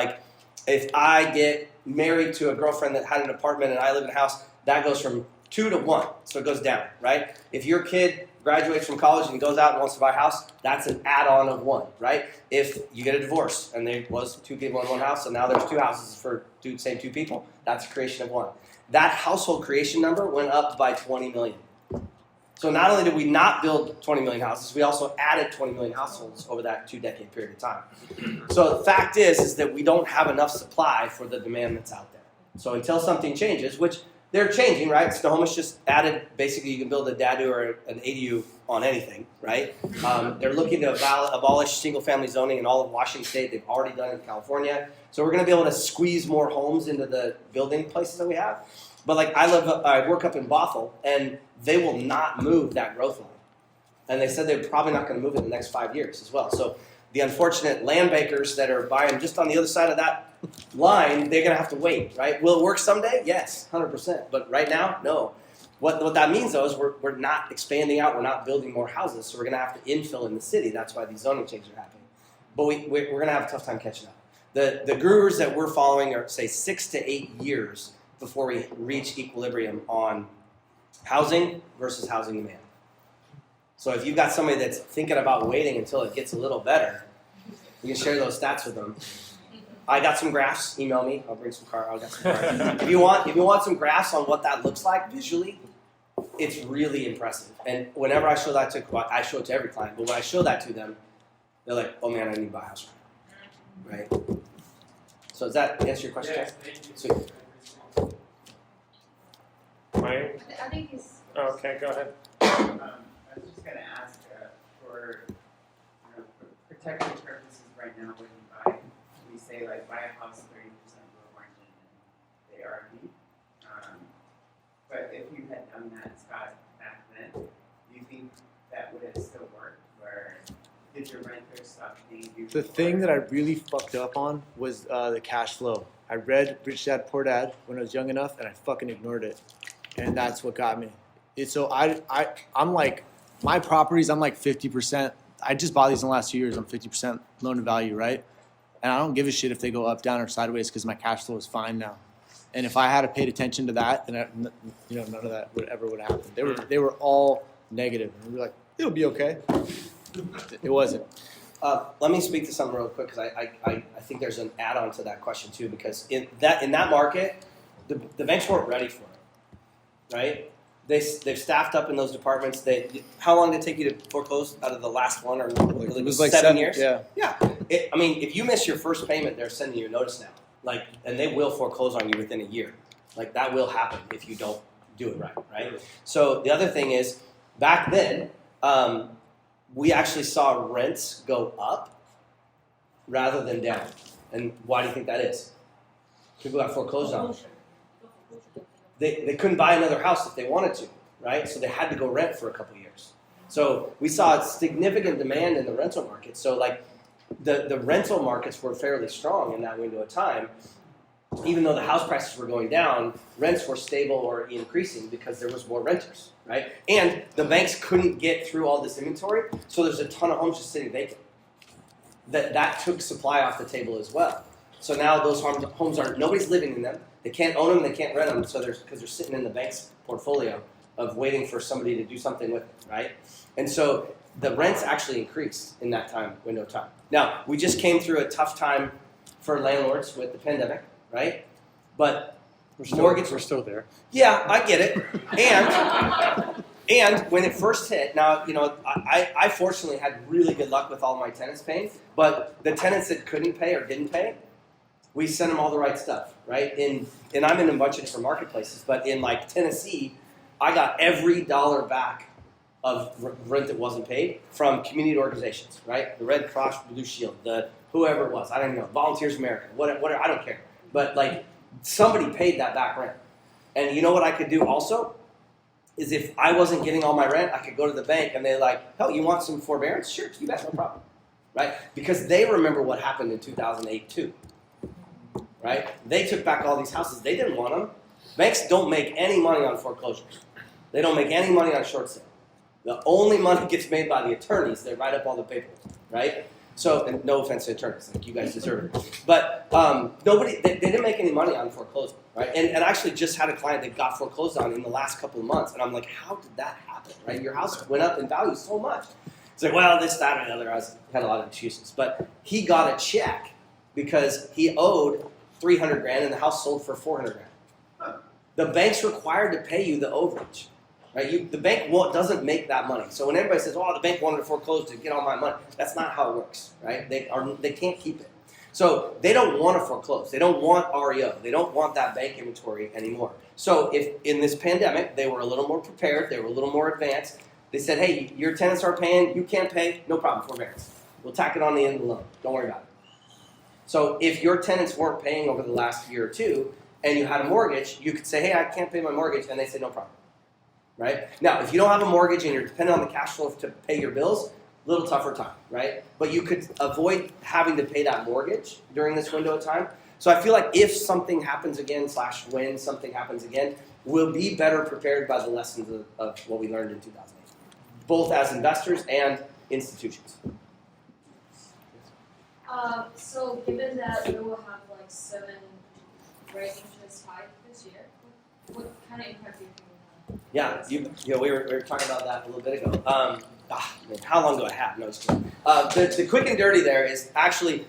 if I get married to a girlfriend that had an apartment and I live in a house, that goes from 2 to 1. So it goes down, right? If your kid graduates from college and goes out and wants to buy a house, that's an add-on of 1, right? If you get a divorce and there was 2 people in one house and now there's 2 houses for same 2 people, that's a creation of 1. That household creation number went up by 20 million. So not only did we not build 20 million houses, we also added 20 million households over that 2-decade period of time. So the fact is that we don't have enough supply for the demand that's out there. So until something changes, which they're changing, right? Snohomish just added, basically you can build a DADU or an ADU on anything, right? They're looking to abolish single-family zoning in all of Washington State. They've already done it in California. So we're going to be able to squeeze more homes into the building places that we have. But I work up in Bothell, and they will not move that growth line. And they said they're probably not going to move it in the next 5 years as well. So the unfortunate land bankers that are buying just on the other side of that line, they're going to have to wait, right? Will it work someday? Yes, 100%. But right now, no. What that means though is we're not expanding out, we're not building more houses, so we're going to have to infill in the city. That's why these zoning changes are happening. But we're going to have a tough time catching up. The gurus that we're following are say 6 to 8 years before we reach equilibrium on housing versus housing demand. So if you've got somebody that's thinking about waiting until it gets a little better, you can share those stats with them. I got some graphs. Email me. I'll bring some cards. I'll get some cards. If you want some graphs on what that looks like visually, it's really impressive. And whenever I show that to, I show it to every client. But when I show that to them, they're like, "Oh man, I need to buy a house right now." Right? So does that answer your question? Yes, thank you. Sweet. Mike? I think it's. Okay, go ahead. I was just going to ask for, for protection purposes right now, when you buy, we say like buy a house 30% lower margin than the ARV. But if you had done that, Scott, back then, do you think that would have still worked? Or did your renters stop paying you? The thing that I really fucked up on was the cash flow. I read Rich Dad Poor Dad when I was young enough, and I fucking ignored it, and that's what got me. I'm like, my properties, I'm like 50%. I just bought these in the last 2 years. I'm 50% loan to value, right? And I don't give a shit if they go up, down, or sideways because my cash flow is fine now. And if I had paid attention to that, then none of that would have happened. They were all negative, and we were like, it'll be okay. It wasn't. Let me speak to something real quick because I think there's an add-on to that question too, because in that market, the banks weren't ready for it, right? They've staffed up in those departments. How long did it take you to foreclose out of the last one, or It was like 7 years? Yeah. Yeah. I mean, if you miss your first payment, they're sending you a notice now, and they will foreclose on you within a year. Like that will happen if you don't do it right? So the other thing is, back then, we actually saw rents go up rather than down. And why do you think that is? People got foreclosed on. They couldn't buy another house if they wanted to, right? So they had to go rent for a couple years. So we saw significant demand in the rental market. So like the rental markets were fairly strong in that window of time. Even though the house prices were going down, rents were stable or increasing because there was more renters, right? And the banks couldn't get through all this inventory, so there's a ton of homes just sitting vacant. That took supply off the table as well. So now those homes aren't, nobody's living in them. They can't own them, they can't rent them, so because they're sitting in the bank's portfolio of waiting for somebody to do something with it, right? And so the rents actually increased in that window of time. Now, we just came through a tough time for landlords with the pandemic, right? But We're still there. yeah, I get it. And when it first hit, now, I fortunately had really good luck with all my tenants paying, but the tenants that couldn't pay or didn't pay, we sent them all the right stuff, right? And I'm in a bunch of different marketplaces, but in like Tennessee, I got every dollar back of rent that wasn't paid from community organizations, right? The Red Cross, Blue Shield, the whoever it was, I don't even know, Volunteers America, whatever, I don't care. But like somebody paid that back rent. And you know what I could do also? Is if I wasn't getting all my rent, I could go to the bank and they're like, "Oh, you want some forbearance? Sure, you bet, no problem." Right? Because they remember what happened in 2008 too. Right? They took back all these houses. They didn't want them. Banks don't make any money on foreclosures. They don't make any money on short sale. The only money gets made by the attorneys. They write up all the paperwork, right? So, and no offense to attorneys, like you guys deserve it. But they didn't make any money on foreclosure, right? And I actually just had a client that got foreclosed on in the last couple of months. And I'm like, how did that happen, right? Your house went up in value so much. It's like, well, this, that, and the other. I had a lot of excuses. But he got a check because he owed $300,000 and the house sold for $400,000. The bank's required to pay you the overage, right? The bank doesn't make that money. So when everybody says, "Oh, the bank wanted to foreclose to get all my money," that's not how it works, right? They can't keep it. So they don't want to foreclose. They don't want REO. They don't want that bank inventory anymore. So if in this pandemic they were a little more prepared, they were a little more advanced. They said, "Hey, your tenants are paying. You can't pay. No problem. Forbearance. We'll tack it on the end of the loan. Don't worry about it." So if your tenants weren't paying over the last year or two and you had a mortgage, you could say, "Hey, I can't pay my mortgage," and they say, "No problem." Right? Now, if you don't have a mortgage and you're dependent on the cash flow to pay your bills, a little tougher time, right? But you could avoid having to pay that mortgage during this window of time. So I feel like if something happens again, / when something happens again, we'll be better prepared by the lessons of what we learned in 2008, both as investors and institutions. So given that we will have like 7 rate interest hike this year, what kind of impact do you think it will have? Yeah, we were talking about that a little bit ago. How long do I have? No, it's kidding. The quick and dirty there is actually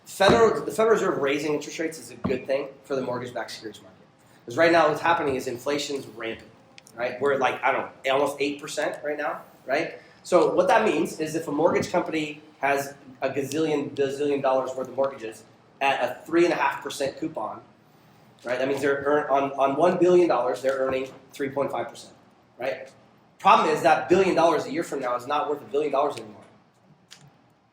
the Federal Reserve raising interest rates is a good thing for the mortgage-backed securities market. Because right now what's happening is inflation's rampant, right? We're like, I don't know, almost 8% right now, right? So what that means is if a mortgage company has a bazillion dollars worth of mortgages at a 3.5% coupon, right? That means they're on $1 billion, they're earning 3.5%, right? Problem is that $1 billion a year from now is not worth $1 billion anymore.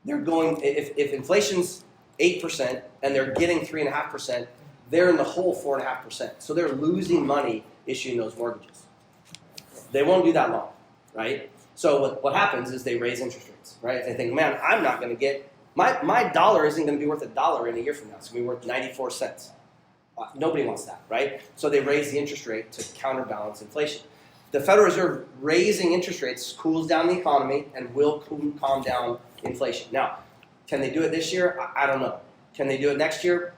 They're going, if inflation's 8% and they're getting 3.5%, they're in the hole 4.5%. So they're losing money issuing those mortgages. They won't do that long, right? So what happens is they raise interest rates, right? They think, man, I'm not going to get, my dollar isn't going to be worth $1 in a year from now. It's going to be worth 94 cents. Nobody wants that, right? So they raise the interest rate to counterbalance inflation. The Federal Reserve raising interest rates cools down the economy and will calm down inflation. Now, can they do it this year? I don't know. Can they do it next year?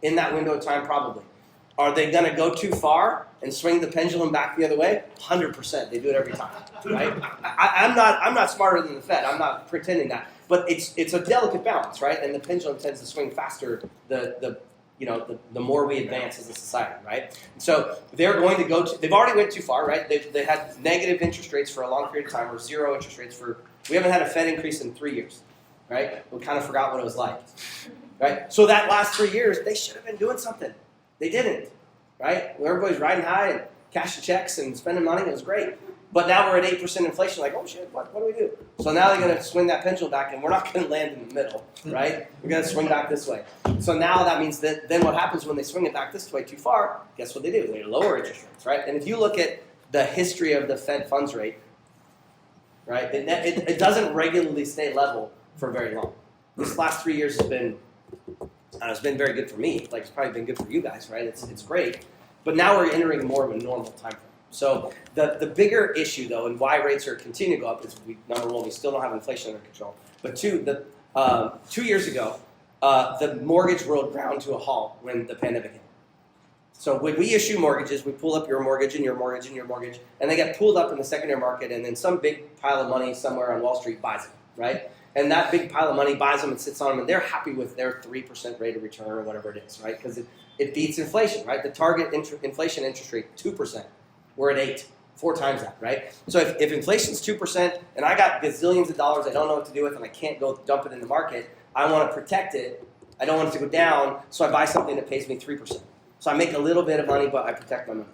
In that window of time, probably. Are they going to go too far and swing the pendulum back the other way? 100%. They do it every time, right? I'm not smarter than the Fed. I'm not pretending that. But it's a delicate balance, right? And the pendulum tends to swing faster the more we advance as a society, right? So they're going to go to, they've already went too far, right? They had negative interest rates for a long period of time, or zero interest rates we haven't had a Fed increase in 3 years, right? We kind of forgot what it was like, right? So that last 3 years, they should have been doing something. They didn't, right? Well, everybody's riding high and cashing checks and spending money. It was great. But now we're at 8% inflation. Like, oh shit, what do we do? So now they're going to swing that pendulum back, and we're not going to land in the middle, right? We're going to swing back this way. So now that means that then what happens when they swing it back this way too far? Guess what they do? They lower interest rates, right? And if you look at the history of the Fed funds rate, right, it doesn't regularly stay level for very long. This last 3 years has been, it's been very good for me. Like, it's probably been good for you guys, right? It's great. But now we're entering more of a normal time frame. So the bigger issue, though, and why rates are continuing to go up is, number one, we still don't have inflation under control. But two, 2 years ago, the mortgage world ground to a halt when the pandemic hit. So when we issue mortgages, we pull up your mortgage and your mortgage and your mortgage, and they get pulled up in the secondary market, and then some big pile of money somewhere on Wall Street buys them, right? And that big pile of money buys them and sits on them, and they're happy with their 3% rate of return or whatever it is, right? Because it beats inflation, right? The target inflation interest rate, 2%. We're at 8, 4 times that, right? So if inflation's 2% and I got gazillions of dollars I don't know what to do with and I can't go dump it in the market, I want to protect it. I don't want it to go down, so I buy something that pays me 3%. So I make a little bit of money, but I protect my money.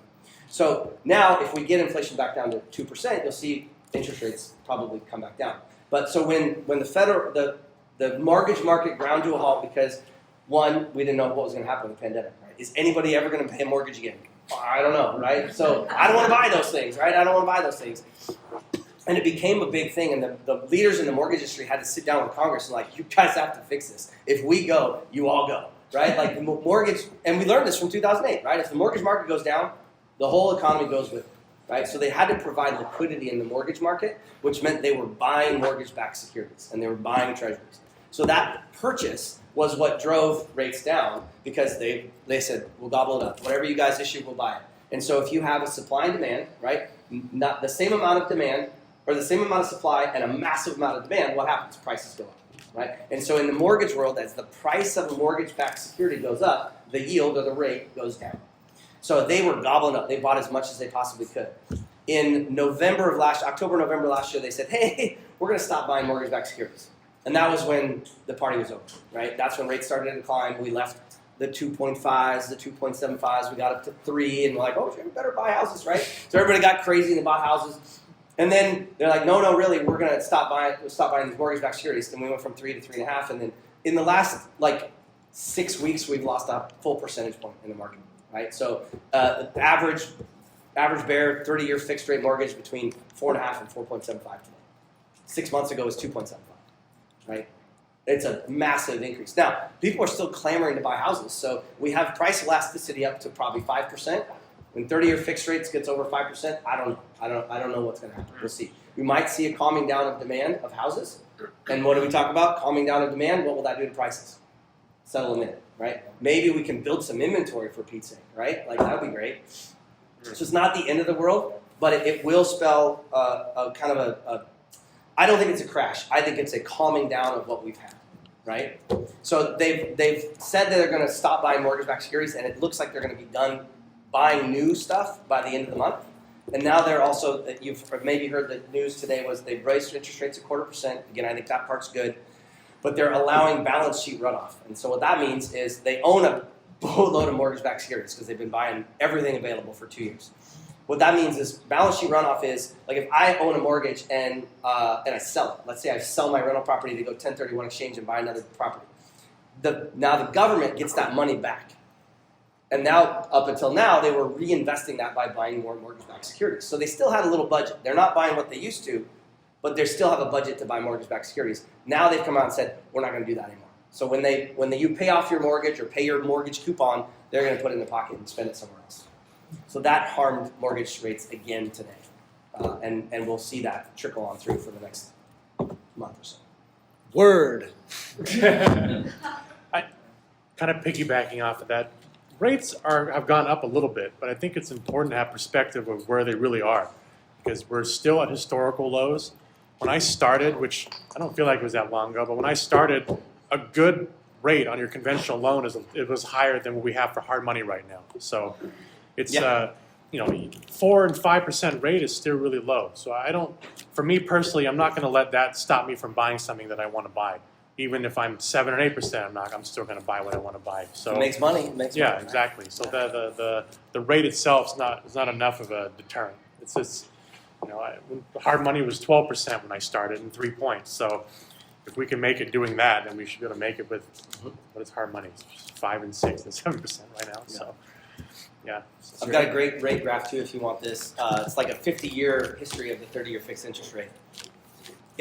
So now if we get inflation back down to 2%, you'll see interest rates probably come back down. But so when the mortgage market ground to a halt because, one, we didn't know what was going to happen with the pandemic, right? Is anybody ever going to pay a mortgage again? I don't know, right? So I don't want to buy those things, right? I don't want to buy those things. And it became a big thing, and the leaders in the mortgage industry had to sit down with Congress and like, you guys have to fix this. If we go, you all go, right? Like the mortgage, and we learned this from 2008, right? If the mortgage market goes down, the whole economy goes with it, right? So they had to provide liquidity in the mortgage market, which meant they were buying mortgage-backed securities, and they were buying treasuries. So that purchase was what drove rates down because they said, we'll gobble it up. Whatever you guys issue, we'll buy it. And so if you have a supply and demand, right, not the same amount of demand or the same amount of supply and a massive amount of demand, what happens? Prices go up, right? And so in the mortgage world, as the price of a mortgage-backed security goes up, the yield or the rate goes down. So they were gobbling up. They bought as much as they possibly could. In October, November last year, they said, hey, we're going to stop buying mortgage-backed securities. And that was when the party was over, right? That's when rates started to decline. We left the 2.5s, the 2.75s. We got up to 3, and we're like, oh, we better buy houses, right? So everybody got crazy and they bought houses. And then they're like, no, really, we're going to stop buying these mortgage-backed securities. Then we went from 3 to 3.5. And then in the last, 6 weeks, we've lost a full percentage point in the market, right? So the average bear 30-year fixed-rate mortgage between 4.5 and 4.75 today. 6 months ago was 2.75. Right? It's a massive increase. Now, people are still clamoring to buy houses, so we have price elasticity up to probably 5%. When 30-year fixed rates gets over 5%, I don't know. I don't know what's going to happen. We'll see. We might see a calming down of demand of houses. And what do we talk about? Calming down of demand. What will that do to prices? Settle them in, right? Maybe we can build some inventory for Pete's sake, right? Like that would be great. So it's not the end of the world, but it will spell a kind of a. I don't think it's a crash. I think it's a calming down of what we've had, right? So they've said that they're going to stop buying mortgage-backed securities, and it looks like they're going to be done buying new stuff by the end of the month. And now they're also, you've maybe heard the news today was they've raised interest rates 0.25%. Again, I think that part's good. But they're allowing balance sheet runoff. And so what that means is they own a boatload of mortgage-backed securities because they've been buying everything available for 2 years. What that means is balance sheet runoff is, like if I own a mortgage and I sell it. Let's say I sell my rental property to go 1031 exchange and buy another property. Now the government gets that money back. And now, up until now, they were reinvesting that by buying more mortgage-backed securities. So they still had a little budget. They're not buying what they used to, but they still have a budget to buy mortgage-backed securities. Now they've come out and said, we're not going to do that anymore. So when you pay off your mortgage or pay your mortgage coupon, they're going to put it in their pocket and spend it somewhere else. So that harmed mortgage rates again today. And we'll see that trickle on through for the next month or so. Word. Kind of piggybacking off of that, rates have gone up a little bit, but I think it's important to have perspective of where they really are, because we're still at historical lows. When I started, which I don't feel like it was that long ago, but when I started, a good rate on your conventional loan was higher than what we have for hard money right now. So it's 4 and 5% rate is still really low. So for me personally, I'm not going to let that stop me from buying something that I want to buy. Even if I'm 7 or 8%, I'm still going to buy what I want to buy. So it makes money. It makes money. Exactly. So the rate itself is not enough of a deterrent. It's just, hard money was 12% when I started and 3 points. So if we can make it doing that, then we should be able to make it with what is hard money? It's 5 and 6 and 7% right now. So yeah. I've got a great rate graph too if you want this. It's like a 50-year history of the 30-year fixed interest rate.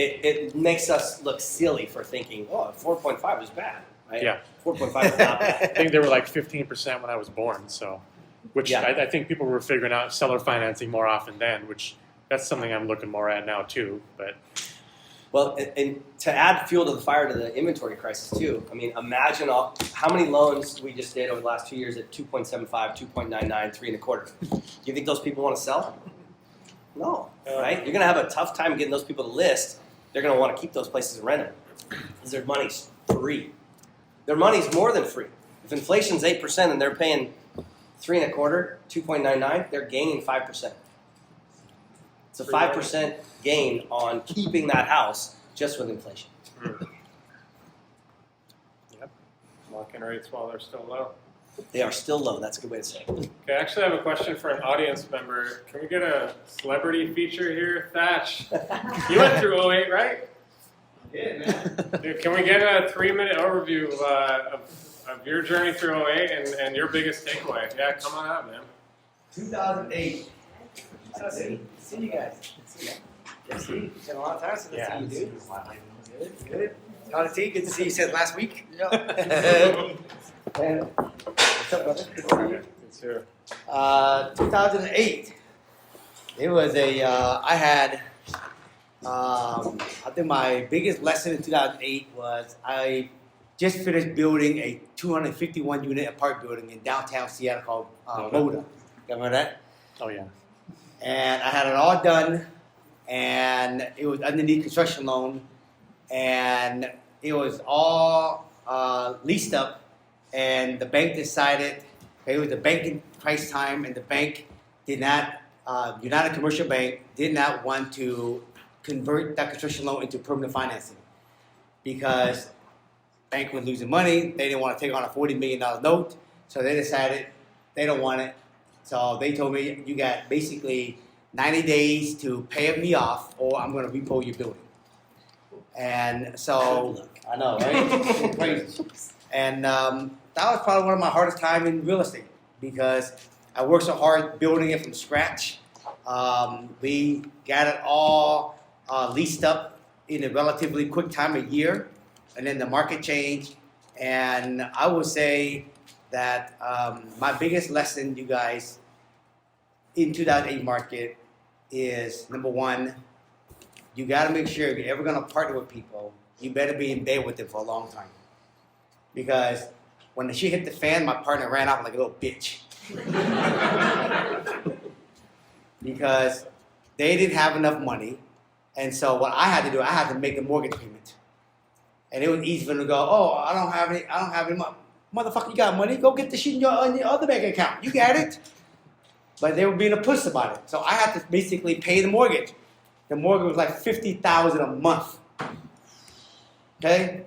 It makes us look silly for thinking, 4.5 was bad, right? Yeah. 4.5 is not bad. I think they were like 15% when I was born, so which I think people were figuring out seller financing more often then, which that's something I'm looking more at now too. But well, and to add fuel to the fire to the inventory crisis too, I mean, imagine how many loans we just did over the last 2 years at 2.75, 2.99, 3 1/4. Do you think those people want to sell? No, right? You're going to have a tough time getting those people to list. They're going to want to keep those places and rent them because their money's free. Their money's more than free. If inflation's 8% and they're paying 3 1/4, 2.99, they're gaining 5%. It's a 5% gain on keeping that house just with inflation. Yep. Lock-in rates while they're still low. They are still low. That's a good way to say it. Okay, I actually have a question for an audience member. Can we get a celebrity feature here? Thach, you went through 08, right? Yeah, man. Dude, can we get a 3-minute overview of your journey through 08 and your biggest takeaway? Yeah, come on out, man. 2008. See you guys. Good to see you. It's been a long time since I see you, dude. Good. Good to see you since last week. Yeah. What's up, brother? Good to see you. It's here. 2008. It was I think my biggest lesson in 2008 was I just finished building a 251 unit apartment building in downtown Seattle called Moda. You remember that? oh yeah. And I had it all done, and it was underneath construction loan, and it was all leased up, and the bank decided, it was the banking price time, and the bank did not, United Commercial Bank did not want to convert that construction loan into permanent financing because the bank was losing money. They didn't want to take on a $40 million note, so they decided they don't want it. So they told me, you got basically 90 days to pay me off, or I'm going to repo your building. And so, I know, right? Crazy. And that was probably one of my hardest time in real estate because I worked so hard building it from scratch. We got it all leased up in a relatively quick time, a year. and then the market changed. And I would say that my biggest lesson, you guys, in 2008 market is number one, you got to make sure if you're ever going to partner with people, you better be in bed with them for a long time. Because when the shit hit the fan, my partner ran out like a little bitch. Because they didn't have enough money. And so what I had to do, I had to make a mortgage payment. And it was easy for them to go, oh, I don't have any money. Motherfucker, you got money? Go get the shit in your other bank account. You got it. But they were being a puss about it. So I had to basically pay the mortgage. The mortgage was like $50,000 a month. Okay?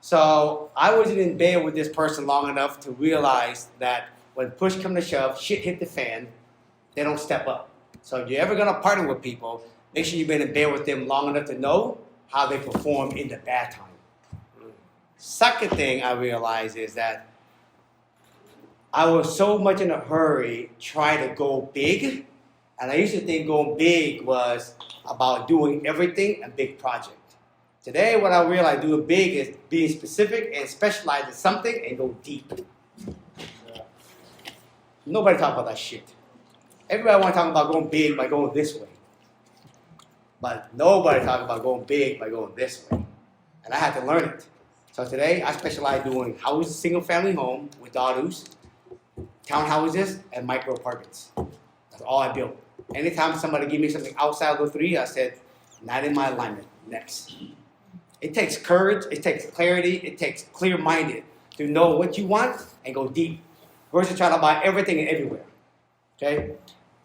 So I wasn't in bed with this person long enough to realize that when push comes to shove, shit hit the fan, they don't step up. So if you're ever going to partner with people, make sure you've been in bed with them long enough to know how they perform in the bad time. Second thing I realized is that I was so much in a hurry trying to go big, and I used to think going big was about doing everything and big project. Today, what I realize doing big is being specific and specialize in something and go deep. Nobody talk about that shit. Everybody want to talk about going big by going this way. But nobody talk about going big by going this way. And I had to learn it. So today, I specialize doing houses, single-family home with daughters, townhouses, and micro apartments. That's all I build. Anytime somebody give me something outside of those three, I said, not in my alignment. Next. It takes courage, it takes clarity, it takes clear-minded to know what you want and go deep versus trying to buy everything and everywhere. Okay?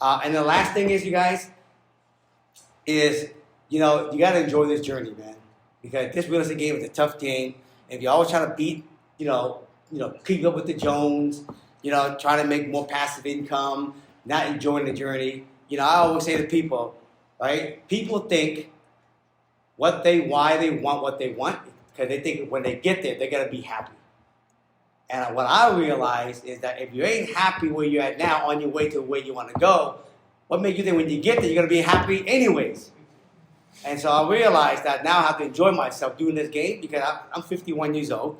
And the last thing is, you guys, is, you got to enjoy this journey, man. Because this real estate game is a tough game. If you're always trying to beat, keep up with the Jones, trying to make more passive income, not enjoying the journey. I always say to people, right? People think why they want what they want, because they think when they get there, they're going to be happy. And what I realize is that if you ain't happy where you're at now on your way to where you want to go, what makes you think when you get there, you're going to be happy anyways? And so I realized that now I have to enjoy myself doing this game because I'm 51 years old.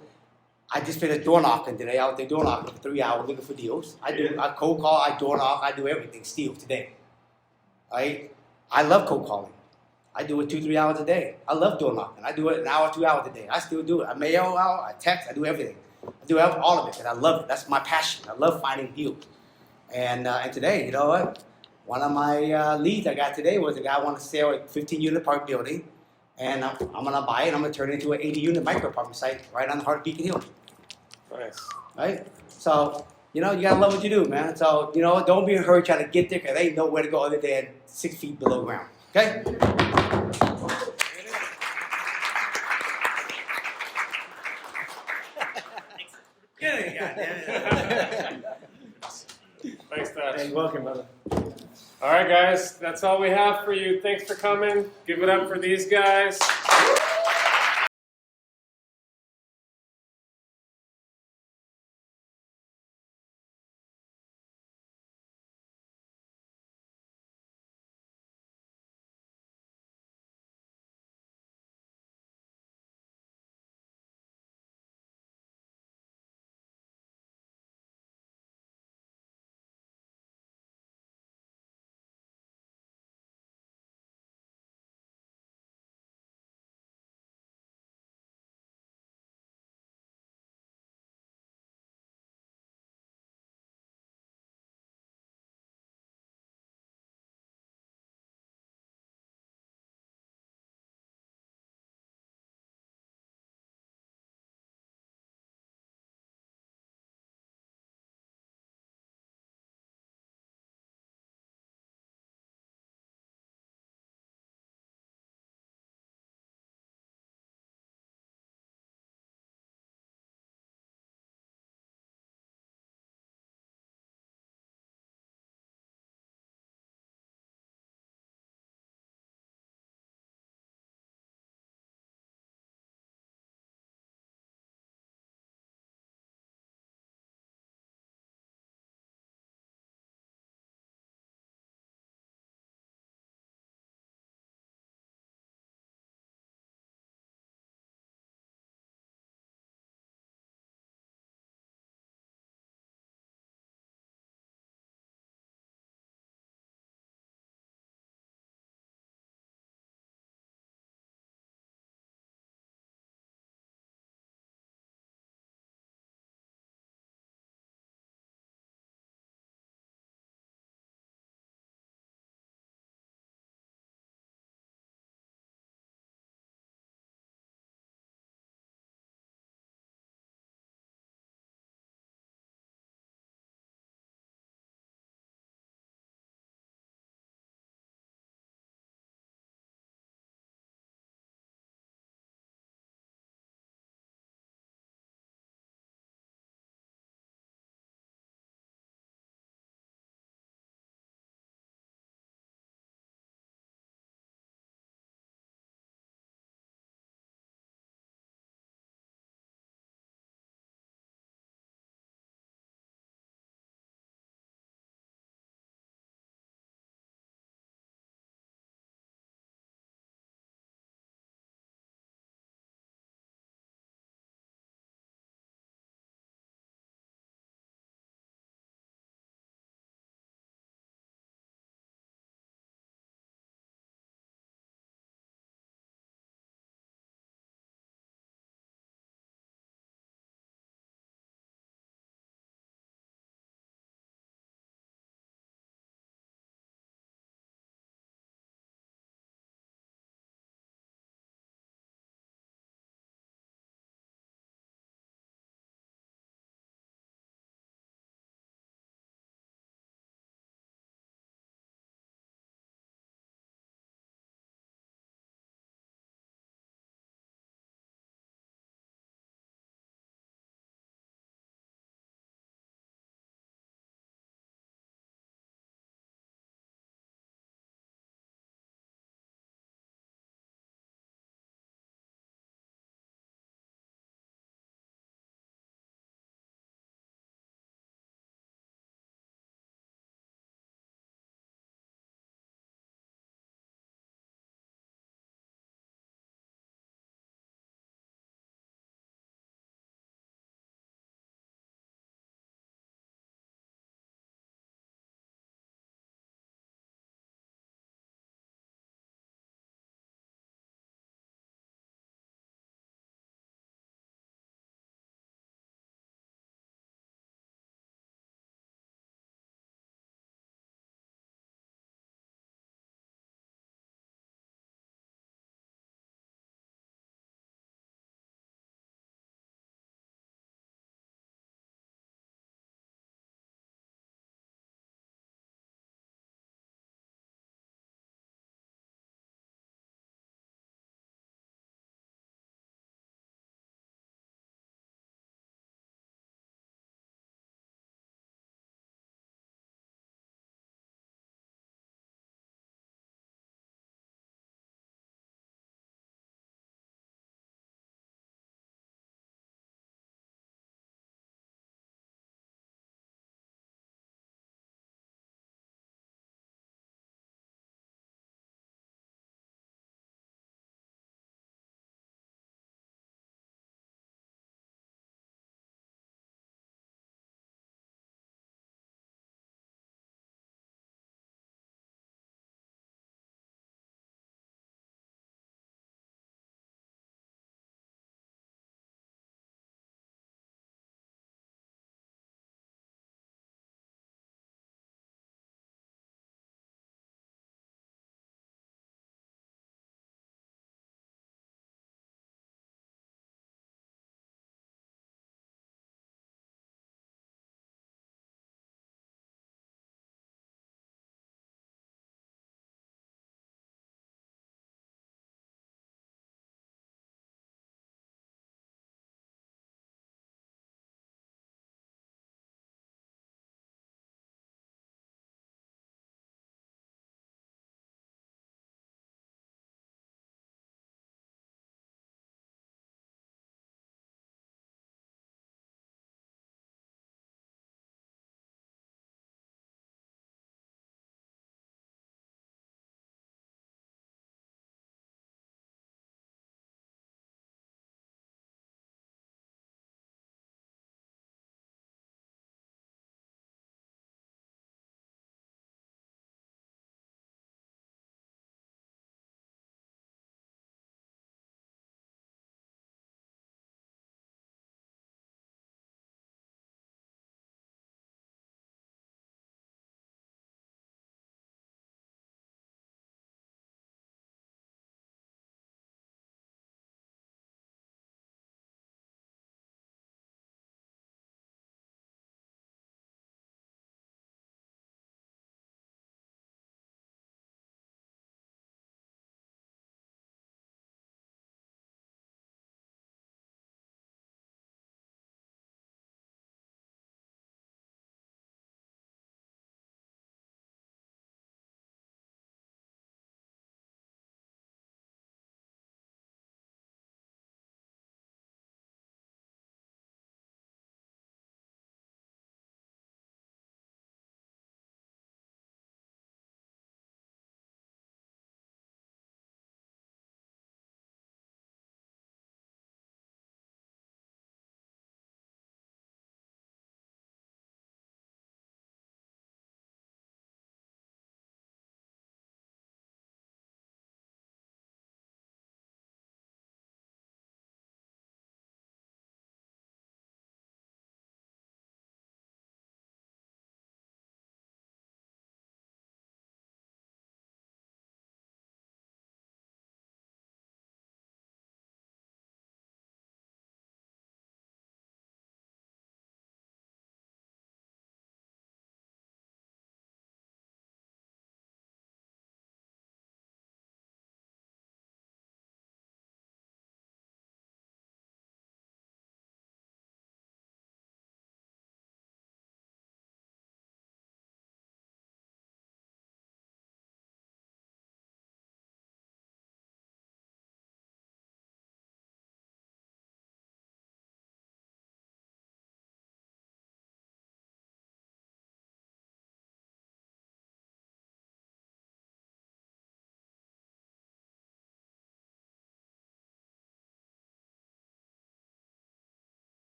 I just finished door knocking today. I was there door knocking for 3 hours looking for deals. I cold call, I door knock, I do everything still today. Right? I love cold calling. I do it 2-3 hours a day. I love door knocking. I do it an hour, 2 hours a day. I still do it. I mail out, I text, I do everything. I do all of it, and I love it. That's my passion. I love finding deals. And today, you know what? One of my leads I got today was a guy wanted to sell a 15-unit apartment building, and I'm going to buy it, and I'm going to turn it into an 80-unit micro apartment site right on the heart of Beacon Hill. Nice. Right? So, you got to love what you do, man. So, don't be in a hurry trying to get there because there ain't nowhere to go other than 6 feet below ground. Okay? Thanks, Thach. Hey, welcome, brother. All right, guys, that's all we have for you. Thanks for coming. Give it up for these guys.